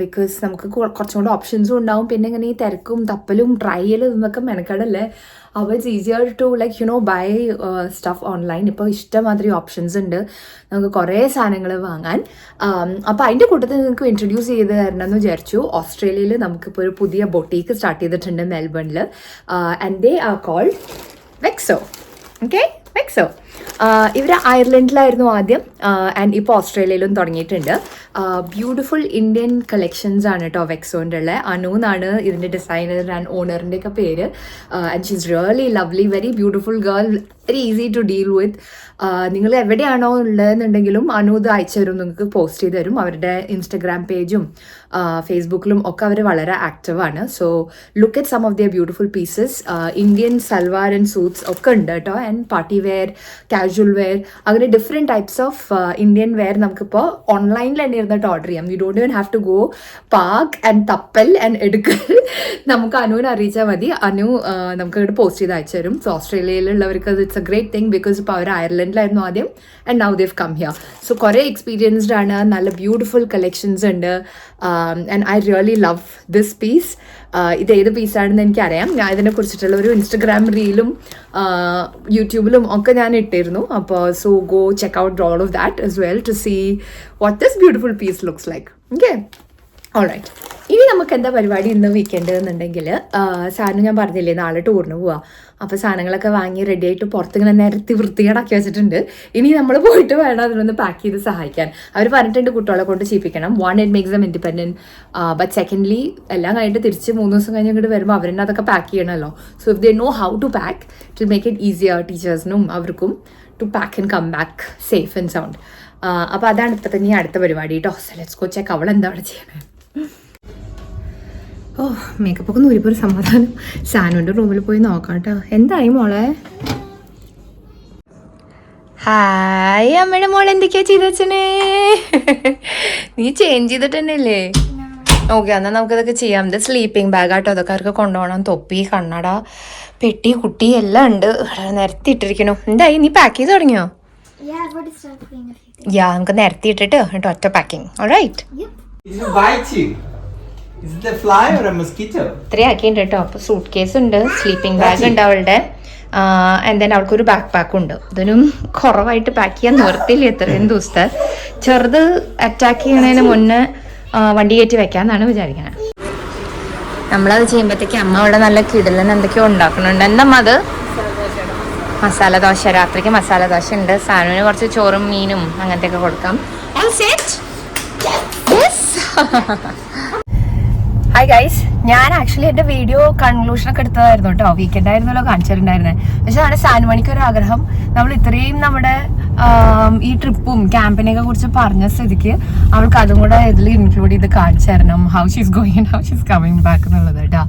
ബിക്കോസ് നമുക്ക് കുറച്ചും കൂടെ ഓപ്ഷൻസും ഉണ്ടാവും. പിന്നെ ഇങ്ങനെ ഈ തിരക്കും തപ്പലും ട്രയലും ഇതൊക്കെ മെനക്കെടല്ലേ. അപ്പോൾ it's easier to buy stuff online. ഇപ്പോൾ ഇഷ്ടമാതിരി ഓപ്ഷൻസ് ഉണ്ട് നമുക്ക് കുറേ സാധനങ്ങൾ വാങ്ങാൻ. അപ്പോൾ അതിൻ്റെ കൂട്ടത്തിൽ നിങ്ങൾക്ക് ഇൻട്രൊഡ്യൂസ് ചെയ്ത് തരണം എന്ന് വിചാരിച്ചു. ഓസ്ട്രേലിയയിൽ നമുക്കിപ്പോൾ ഒരു പുതിയ ബൊട്ടീക്ക് സ്റ്റാർട്ട് ചെയ്തിട്ടുണ്ട് മെൽബണിൽ. And they are called Vexo. Okay, Vexo. ഇവർ അയർലൻഡിലായിരുന്നു ആദ്യം, ആൻഡ് ഇപ്പോൾ ഓസ്ട്രേലിയയിലും തുടങ്ങിയിട്ടുണ്ട്. ബ്യൂട്ടിഫുൾ ഇന്ത്യൻ കളക്ഷൻസ് ആണ് കേട്ടോ വെക്സോൻ്റെ ഉള്ളത്. അനു എന്നാണ് ഇതിൻ്റെ ഡിസൈനർ ആൻഡ് ഓണറിൻ്റെ ഒക്കെ പേര്. And she's really lovely, very beautiful girl, very easy to deal with. നിങ്ങൾ എവിടെയാണോ ഉള്ളതെന്നുണ്ടെങ്കിലും അനു ഇത് അയച്ചു തരും, നിങ്ങൾക്ക് പോസ്റ്റ് ചെയ്ത് തരും. അവരുടെ ഇൻസ്റ്റഗ്രാം പേജും ഫേസ്ബുക്കിലും ഒക്കെ അവർ വളരെ ആക്റ്റീവാണ്. So look at some of their beautiful pieces. Indian salwar and suits ഒക്കെ ഉണ്ട് കേട്ടോ. And party wear, casual wear, അങ്ങനെ different types of Indian wear നമുക്കിപ്പോൾ ഓൺലൈനിൽ തന്നെ ഇരുന്നിട്ട് ഓർഡർ ചെയ്യാം. You don't even have to go pack and തപ്പൽ ആൻഡ് എടുക്കൽ. നമുക്ക് അനുവിനെ അറിയിച്ചാൽ മതി, അനു നമുക്ക് ഇവിടെ പോസ്റ്റ് ചെയ്ത് അയച്ചു തരും. സോ ഓസ്ട്രേലിയയിലുള്ളവർക്ക് അത് it's a great thing, because ഇപ്പോൾ അവർ അയർലൻഡിലായിരുന്നു ആദ്യം and now they come here. So കുറേ എക്സ്പീരിയൻസ്ഡ് ആണ്, നല്ല ബ്യൂട്ടിഫുൾ കളക്ഷൻസ് ഉണ്ട്. And I really love this piece. ഇത് ഏത് പീസാണെന്ന് എനിക്കറിയാം. ഞാൻ ഇതിനെക്കുറിച്ചിട്ടുള്ള ഒരു ഇൻസ്റ്റഗ്രാം റീലും യൂട്യൂബിലും ഒക്കെ ഞാൻ ഇട്ടിരുന്നു. അപ്പോൾ so go check out all of that as well to see what this beautiful piece looks like. Okay, all right. ഇനി നമുക്ക് എന്താ പരിപാടി ഇന്ന് വീക്കെൻഡ് എന്നുണ്ടെങ്കിൽ, സാധനം ഞാൻ പറഞ്ഞില്ലേ നാളെ ടൂറിന് പോവാം. അപ്പോൾ സാധനങ്ങളൊക്കെ വാങ്ങി റെഡി ആയിട്ട് പുറത്തിങ്ങനെ നിരത്തി വൃത്തികേടാക്കി വെച്ചിട്ടുണ്ട്. ഇനി നമ്മൾ പോയിട്ട് വേണം അതിനൊന്ന് പാക്ക് ചെയ്ത് സഹായിക്കാൻ. അവർ പറഞ്ഞിട്ടുണ്ട് കുട്ടികളെ കൊണ്ട് ചെയ്യിപ്പിക്കണം. One, it makes them independent. But secondly എല്ലാം കഴിഞ്ഞിട്ട് തിരിച്ച് 3 ദിവസം കഴിഞ്ഞ് ഇങ്ങോട്ട് വരുമ്പോൾ അവരെന്നെ അതൊക്കെ പാക്ക് ചെയ്യണമല്ലോ. So if they know how to pack, it will make it easier ടീച്ചേഴ്സിനും അവർക്കും to pack and come back safe and sound. അപ്പോൾ അതാണ് ഇപ്പം തന്നെ അടുത്ത പരിപാടി കേട്ടോ. സോ ലെറ്റ്സ് ഗോ ചെക്ക് അവൾ എന്താ അവിടെ ചെയ്യണേ. ഓ, മേക്കപ്പ് ഒക്കെ നൂരിപ്പോൾ ഒരു സമാധാനം. സാനുവിൻ്റെ റൂമിൽ പോയി നോക്കാം കേട്ടോ. എന്തായി മോളെ? ഹായ് അമ്മയുടെ മോൾ, എന്തൊക്കെയാ ചെയ്ത് വെച്ചനെ? നീ ചേഞ്ച് ചെയ്തിട്ട് തന്നെയല്ലേ? ഓക്കെ, എന്നാൽ നമുക്കിതൊക്കെ ചെയ്യാം. ഇത് സ്ലീപ്പിംഗ് ബാഗ് ആട്ടോ, അതൊക്കെ അവർക്ക് കൊണ്ടുപോകണം. തൊപ്പി, കണ്ണട, പെട്ടി, കുട്ടി എല്ലാം ഉണ്ട്. നിരത്തിയിട്ടിരിക്കണു. എന്തായി, നീ പാക്ക് ചെയ്ത് തുടങ്ങിയോ? യാ, നമുക്ക് നിരത്തിയിട്ടിട്ട് കേട്ടോ ഒറ്റ പാക്കിങ്. ഓൾറൈറ്റ്. ഇത്രയും ആക്കിയിട്ടുണ്ട് കേട്ടോ. അപ്പോൾ സൂട്ട് കേസ് ഉണ്ട്, സ്ലീപ്പിംഗ് ബാഗ് ഉണ്ട് അവളുടെ, ആൻഡ് ദെൻ അവൾക്കൊരു ബാക്ക് പാക്കും ഉണ്ട്. ഇതിനും കുറവായിട്ട് പാക്ക് ചെയ്യാൻ നിർത്തിയില്ല ഇത്രയും ദിവസത്തെ. ചെറുത് അറ്റാക്ക് ചെയ്യണതിന് മുന്നേ വണ്ടി കയറ്റി വെക്കാന്നാണ് വിചാരിക്കണത്. നമ്മളത് ചെയ്യുമ്പോഴത്തേക്ക് അമ്മ അവിടെ നല്ല കിടലൻ എന്തൊക്കെയോ ഉണ്ടാക്കുന്നുണ്ട്. എന്താ അത്? മസാല ദോശ. രാത്രിക്ക് മസാല ദോശ ഉണ്ട്. സാനുവിന് കുറച്ച് ചോറും മീനും അങ്ങനത്തെ ഒക്കെ കൊടുക്കാം. All set? Yes. Hi guys, ഞാൻ ആക്ച്വലി എൻ്റെ വീഡിയോ കൺക്ലൂഷനൊക്കെ എടുത്തതായിരുന്നു കേട്ടോ. വീക്കെൻഡ് ആയിരുന്നല്ലോ കാണിച്ചിട്ടുണ്ടായിരുന്നത്. പക്ഷെ നമ്മുടെ സാനുമണിക്ക് ഒരു ആഗ്രഹം, നമ്മൾ ഇത്രയും നമ്മുടെ ഈ ട്രിപ്പും ക്യാമ്പിനെയൊക്കെ കുറിച്ച് പറഞ്ഞ സ്ഥിതിക്ക് അവൾക്ക് അതും കൂടെ ഇതിൽ ഇൻക്ലൂഡ് ചെയ്ത് കാണിച്ചു തരണം. How she's going and how she's coming back എന്നുള്ളത് കേട്ടോ.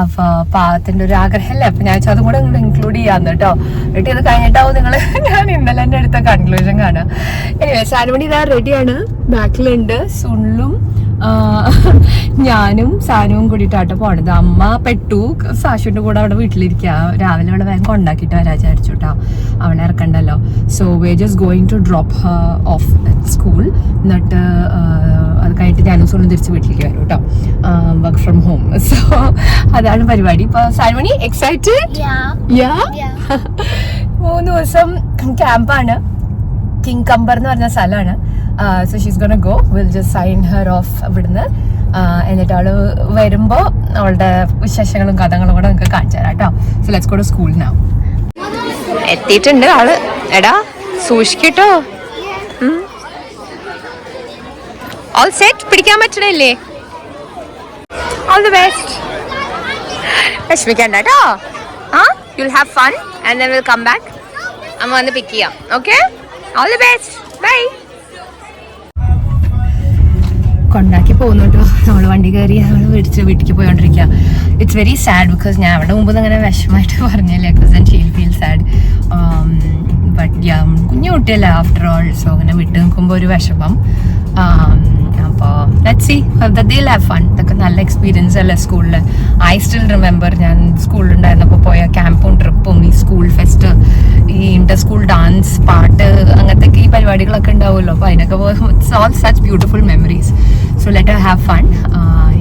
അപ്പോൾ പാവത്തിൻ്റെ ഒരു ആഗ്രഹമല്ലേ. അപ്പം ഞാൻ വെച്ചാൽ അതും കൂടെ നിങ്ങൾ ഇൻക്ലൂഡ് ചെയ്യാമെന്ന് കേട്ടോ. എന്നിട്ട് ഇത് കഴിഞ്ഞിട്ടാവും നിങ്ങൾ ഞാൻ ഇന്നലെ എൻ്റെ അടുത്ത കൺക്ലൂഷൻ കാണുക. എനിവേ, സാനുമണി ഇതാ റെഡിയാണ്, ബാക്കിലുണ്ട്. സുള്ളും ഞാനും സാനുവും കൂടിയിട്ടാട്ടോ പോണത്. അമ്മ പെട്ടു സാശുവിൻ്റെ കൂടെ അവിടെ വീട്ടിലിരിക്കുക. രാവിലെ അവളെ വേഗം കൊണ്ടാക്കിയിട്ട് വരാൻ വിചാരിച്ചു കേട്ടോ, അവളെ ഇറക്കണ്ടല്ലോ. So we just going to drop off school. എന്നിട്ട് അത് കഴിഞ്ഞിട്ട് ഞാനും സുള്ളും തിരിച്ച് വീട്ടിലേക്ക് വരും കേട്ടോ, വർക്ക് ഫ്രം ഹോം. സോ അതാണ് പരിപാടി. ഇപ്പൊ സാനുമണി എക്സൈറ്റഡ്? യാ. 3 ദിവസം ക്യാമ്പാണ്. കിങ്കംബർ എന്ന് പറഞ്ഞ സ്ഥലമാണ്. So she's gonna go. Will just sign her off ഇവിടുന്ന്. എന്നിട്ട് അവള് വരുമ്പോൾ അവളുടെ വിശേഷങ്ങളും കഥകളും കൂടെ നിങ്ങൾക്ക് കാണിച്ചു തരാം കേട്ടോ. So let's go to school now. എത്തിയിട്ടുണ്ട് ആള്. എടാ സൂക്ഷിക്കട്ടോ. All set? പിടിക്കാൻ പറ്റണല്ലേ? All the best. വിഷമിക്കണ്ട കേട്ടോ. You'll have fun and then will come back. അമ്മ വന്ന് പിക്ക് ചെയ്യാം. Okay, all the best. Bye. കൊണ്ടാക്കി പോകുന്നു കേട്ടോ. നമ്മൾ വണ്ടി കയറി നമ്മൾ വീട്ടിലേക്ക് പോയോണ്ടിരിക്കുക. ഇറ്റ്സ് വെരി സാഡ് ബിക്കോസ് ഞാൻ അവിടെ മുമ്പ് അങ്ങനെ വിഷമമായിട്ട് പറഞ്ഞില്ലേ, because and she'll feel sad. But കുഞ്ഞു കുട്ടിയല്ല ആഫ്റ്റർ ഓൾ. സോ അങ്ങനെ വിട്ട് നിൽക്കുമ്പോൾ ഒരു വിഷമം. അപ്പോൾ let's C they'll have fun. ഇതൊക്കെ നല്ല എക്സ്പീരിയൻസ് അല്ലേ സ്കൂളിൽ. ഐ സ്റ്റിൽ റിമെമ്പർ ഞാൻ സ്കൂളിലുണ്ടായിരുന്നപ്പോൾ പോയ ക്യാമ്പും ട്രിപ്പും ഈ സ്കൂൾ ഫെസ്റ്റ്, ഈ ഇന്റർ സ്കൂൾ ഡാൻസ്, പാട്ട്, അങ്ങനത്തെ ഈ പരിപാടികളൊക്കെ ഉണ്ടാവുമല്ലോ. അപ്പോൾ അതിനൊക്കെ it's all such beautiful memories. So let her have fun.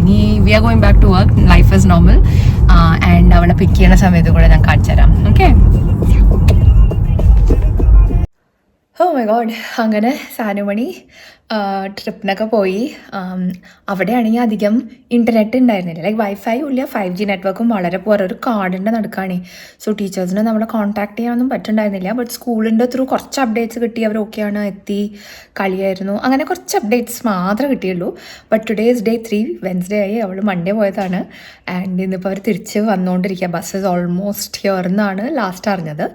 ഇനി we are going back to work, life is normal. And അവളെ പിക്ക് ചെയ്യുന്ന സമയത്ത് കൂടെ ഞാൻ കാണിച്ചു തരാം. ഓക്കെ. Oh my God. അങ്ങനെ സാനുമണി ട്രിപ്പിനൊക്കെ പോയി. അവിടെയാണെങ്കിൽ അധികം ഇൻ്റർനെറ്റ് ഉണ്ടായിരുന്നില്ല, ലൈക്ക് വൈഫൈ ഇല്ല, 5G നെറ്റ്വർക്കും വളരെ പോരാ. ഒരു കാർഡിൻ്റെ നടുക്കാണ്. സോ ടീച്ചേഴ്സിനെ നമ്മളെ കോൺടാക്ട് ചെയ്യാനൊന്നും പറ്റുന്നുണ്ടായിരുന്നില്ല. ബട്ട് സ്കൂളിൻ്റെ ത്രൂ കുറച്ച് അപ്ഡേറ്റ്സ് കിട്ടി. അവർ ഓക്കെയാണ്, എത്തി, കളിയായിരുന്നു, അങ്ങനെ കുറച്ച് അപ്ഡേറ്റ്സ് മാത്രമേ കിട്ടിയുള്ളൂ. But today is day 3, Wednesday ആയി. അവൾ മൺഡേ പോയതാണ്. ആൻഡ് ഇന്നിപ്പോൾ അവർ തിരിച്ച് വന്നുകൊണ്ടിരിക്കുക. ബസ് ഓൾമോസ്റ്റ് ഹിയർ എന്നാണ് ലാസ്റ്റ് അറിഞ്ഞത്.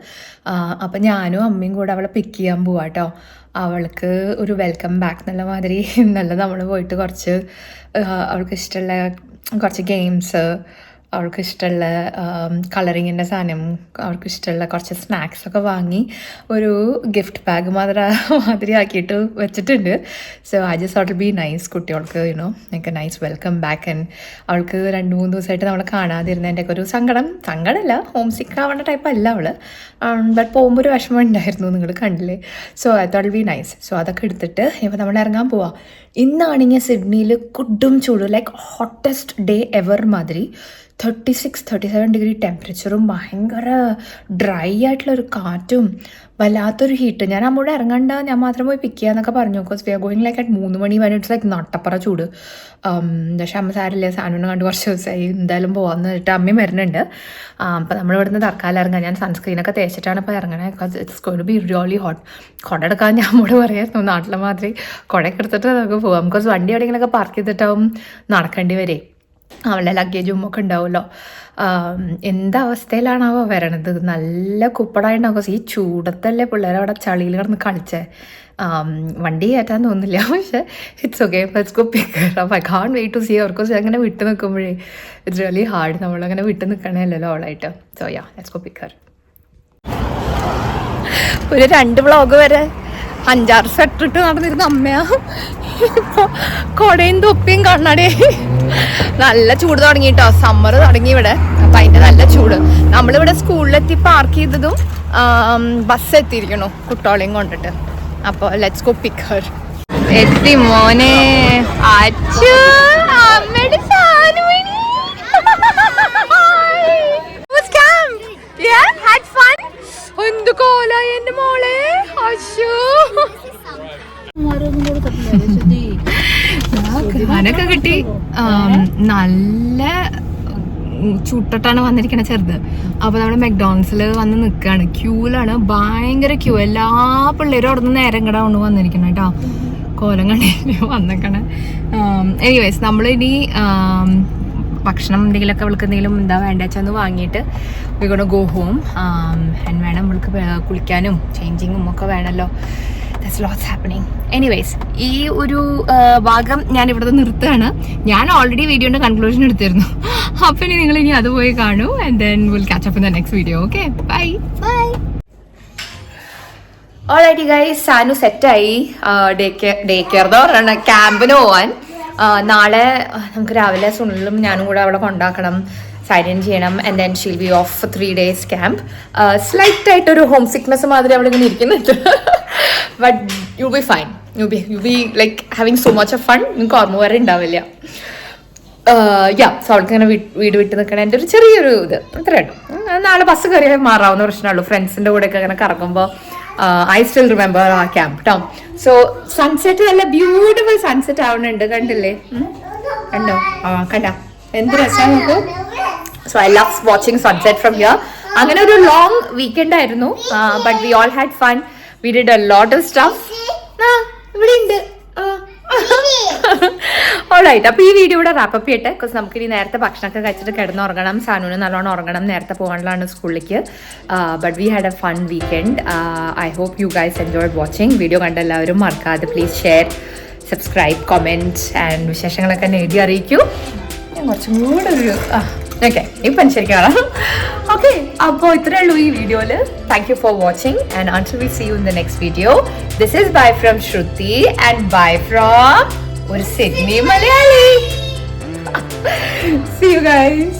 അപ്പം ഞാനും അമ്മയും കൂടെ അവളെ പിക്ക് ചെയ്യാൻ പോവാം കേട്ടോ. അവൾക്ക് ഒരു വെൽക്കം ബാക്ക് എന്നുള്ള മാതിരി ഇന്നലെ നമ്മൾ പോയിട്ട് കുറച്ച് അവൾക്ക് ഇഷ്ടമുള്ള കുറച്ച് ഗെയിംസ്, അവൾക്ക് ഇഷ്ടമുള്ള കളറിങ്ങിൻ്റെ സാധനം, അവൾക്ക് ഇഷ്ടമുള്ള കുറച്ച് സ്നാക്സൊക്കെ വാങ്ങി ഒരു ഗിഫ്റ്റ് ബാഗ് മാതിരി ആക്കിയിട്ട് വെച്ചിട്ടുണ്ട്. So I just thought be nice. കുട്ടികൾക്ക് എനിക്ക് നൈസ് വെൽക്കം ബാക്ക്. ആൻഡ് അവൾക്ക് 2-3 ദിവസമായിട്ട് നമ്മളെ കാണാതിരുന്നതിൻ്റെ ഒക്കെ ഒരു സങ്കടമല്ല, ഹോം സിക്ക് ആവേണ്ട ടൈപ്പ് അല്ല അവൾ. ബട്ട് പോകുമ്പോൾ ഒരു വിഷമം ഉണ്ടായിരുന്നു, നിങ്ങൾ കണ്ടില്ലേ. So I thought be nice. So അതൊക്കെ എടുത്തിട്ട് ഇപ്പോൾ നമ്മൾ ഇറങ്ങാൻ പോവാം. ഇന്നാണെങ്കിൽ സിഡ്നിയിൽ കൊടും ചൂട്, ലൈക്ക് ഹോട്ടസ്റ്റ് ഡേ എവർ മാതിരി. 36-37 ഡിഗ്രി ടെമ്പറേച്ചറും ഭയങ്കര ഡ്രൈ ആയിട്ടുള്ളൊരു കാറ്റും വല്ലാത്തൊരു ഹീറ്റ്. ഞാൻ അമ്മോട് ഇറങ്ങണ്ട, ഞാൻ മാത്രം പോയി പിക്ക് ചെയ്യാന്നൊക്കെ പറഞ്ഞു. Because we are going like at 3 മണി വരെ. ഇറ്റ്സ് ലൈക്ക് നട്ടപ്പറ ചൂട്. പക്ഷേ അമ്മ സാരില്ലേ, സാധനം കണ്ട് കുറച്ച് ദിവസമായി, എന്തായാലും പോകാമെന്ന് വെച്ചിട്ട് അമ്മയും വരുന്നുണ്ട്. അപ്പോൾ നമ്മളിവിടുന്ന് തൽക്കാലം ഇറങ്ങാം. ഞാൻ സൺസ്ക്രീനൊക്കെ തേച്ചിട്ടാണ് ഇപ്പോൾ ഇറങ്ങണേ. Because it's going to be really hot. കുട എടുക്കാൻ ഞാൻ അമ്മോട് പറയായിരുന്നു, നാട്ടിലെ മാതിരി കുടയൊക്കെ എടുത്തിട്ട് നമുക്ക് പോകാം. ബിക്കോസ് വണ്ടി എവിടെയെങ്കിലൊക്കെ പാർക്ക് ചെയ്തിട്ടാവും നടക്കേണ്ടി വരെ. അവളുടെ ലഗേജും ഒക്കെ ഉണ്ടാവുമല്ലോ. എന്തവസ്ഥയിലാണാവോ വരണത്. നല്ല കുപ്പടായിട്ടുണ്ടാവും. ഈ ചൂടത്തല്ലേ പിള്ളേർ അവിടെ ചളിയിൽ കിടന്ന് കളിച്ചേ. വണ്ടി കയറ്റാൻ തോന്നുന്നില്ല. പക്ഷേ it's okay, let's go pick her. അപ്പോൾ I can't wait to see her. Because അങ്ങനെ വിട്ട് നിൽക്കുമ്പോഴേ ഇറ്റ്സ് റിയലി ഹാർഡ്. നമ്മളങ്ങനെ വിട്ട് നിൽക്കണമല്ലോ അവളായിട്ട്. So ya, let's go pick her. ഒരു 2 വ്ളോഗ് വരെ 5-6 സ്വെറ്റർ ഇട്ട് നടന്നിരുന്ന അമ്മയാ. ഇപ്പോൾ കൊടയും തൊപ്പിയും കണ്ണടേ. നല്ല ചൂട് തുടങ്ങി കേട്ടോ. സമ്മർ തുടങ്ങി ഇവിടെ. അപ്പം അതിൻ്റെ നല്ല ചൂട്. നമ്മളിവിടെ സ്കൂളിലെത്തി പാർക്ക് ചെയ്തതും ബസ് എത്തിയിരിക്കണു കുട്ടോളയും കൊണ്ടിട്ട്. അപ്പോൾ ലെറ്റ്സ് ഗോ പിക്ക് ഹർ. എത്തി മോനെ. അമ്മയുടെ സാനുമണി. എന്ത് കോലായി എൻ്റെ മോളെ. അശോ, ഞാനൊക്കെ കിട്ടി. നല്ല ചുട്ടിട്ടാണ് വന്നിരിക്കണ ചെറുത്. അപ്പോൾ നമ്മൾ മെക്ഡോണൽസിൽ വന്ന് നിൽക്കുകയാണ്. ക്യൂലാണ്, ഭയങ്കര ക്യൂ. എല്ലാ പിള്ളേരും അവിടെ നിന്ന് നേരം കിടാണ് വന്നിരിക്കണം കേട്ടോ. കോലം കണ്ടി വന്നിരിക്കണേ. എനിവേസ് നമ്മളിനി ഭക്ഷണം എന്തെങ്കിലുമൊക്കെ അവൾക്ക് എന്തെങ്കിലും എന്താ വേണ്ടതെന്ന് വാങ്ങിയിട്ട് V gonna go home. And വേണം നമ്മൾക്ക് കുളിക്കാനും ചേഞ്ചിങ്ങും ഒക്കെ വേണമല്ലോ. That's lots happening. എനിവേസ് ഈ ഒരു ഭാഗം ഞാൻ ഇവിടെ നിർത്തുകയാണ്. ഞാൻ ഓൾറെഡി വീഡിയോൻ്റെ കൺക്ലൂഷൻ എടുത്തിരുന്നു. അപ്പം നിങ്ങൾ ഇനി അത് പോയി കാണൂ. And then will catch up in the next video. Okay, bye bye. Alright guys, Sanu സെറ്റായി ഡേ കെയർ ക്യാമ്പിന് പോവാൻ. നാളെ നമുക്ക് രാവിലെ സുനിലും ഞാനും കൂടെ അവിടെ കൊണ്ടാക്കണം, സൈൻ ഇൻ ചെയ്യണം. And then she'll be off for 3 days camp. Slight ആയിട്ടൊരു ഹോം സിക്നെസ് മാതിരി അവിടെ ഇങ്ങനെ ഇരിക്കുന്നുണ്ട്. But you be fine. You be like having so much of fun. നിങ്ങൾക്ക് ഓർമ്മ വരെ ഉണ്ടാവില്ല. സോ അവൾക്ക് ഇങ്ങനെ വീട് വിട്ട് നിൽക്കണ എൻ്റെ ഒരു ചെറിയൊരു ഇത് അത്ര കേട്ടോ. നാളെ ബസ് കയറിയാൽ മാറാവുന്ന പ്രശ്നമുള്ളൂ. ഫ്രണ്ട്സിൻ്റെ കൂടെയൊക്കെ അങ്ങനെ കറങ്ങുമ്പോൾ ഐ സ്റ്റിൽ റിമെമ്പർ ആ ക്യാമ്പ് കേട്ടോ. സോ സൺസെറ്റ് നല്ല ബ്യൂട്ടിഫുൾ സൺസെറ്റ് ആവുന്നുണ്ട്. കണ്ടില്ലേ? കണ്ടോ? കണ്ട എന്ത് രസമാണ് നമുക്ക്. So I love watching sunset from here. അങ്ങനെ ഒരു ലോങ് വീക്കെൻഡ് ആയിരുന്നു. But we all had fun. We did a lot of stuff. ഇവിടെ ഉണ്ട്. ഓൾറൈറ്റ്, അപ്പോൾ ഈ വീഡിയോ ഇവിടെ റാപ്പപ്പ് ചെയ്യട്ടെ. ബിക്കോസ് നമുക്കിനി നേരത്തെ ഭക്ഷണമൊക്കെ കഴിച്ചിട്ട് കിടന്നുറങ്ങണം. സാനുവിന് നല്ലോണം ഉറങ്ങണം, നേരത്തെ പോകാനുള്ളതാണ് സ്കൂളിലേക്ക്. But we had a fun weekend. I hope you guys enjoyed watching. Video കണ്ട എല്ലാവരും മറക്കാതെ please share, subscribe, comment and വിശേഷങ്ങളൊക്കെ എന്നെ എഴുതി അറിയിക്കൂ. ഞാൻ കുറച്ചും കൂടെ ഒരു ഓക്കെ ഇപ്പം ശരിക്കും കാണാം. ഓക്കെ, അപ്പോൾ ഇത്രയേ ഉള്ളൂ ഈ വീഡിയോയിൽ. Thank you for watching and until we see you in the next video, this is bye from Shruti and bye from ഒരു Sydney Malayali. See you guys.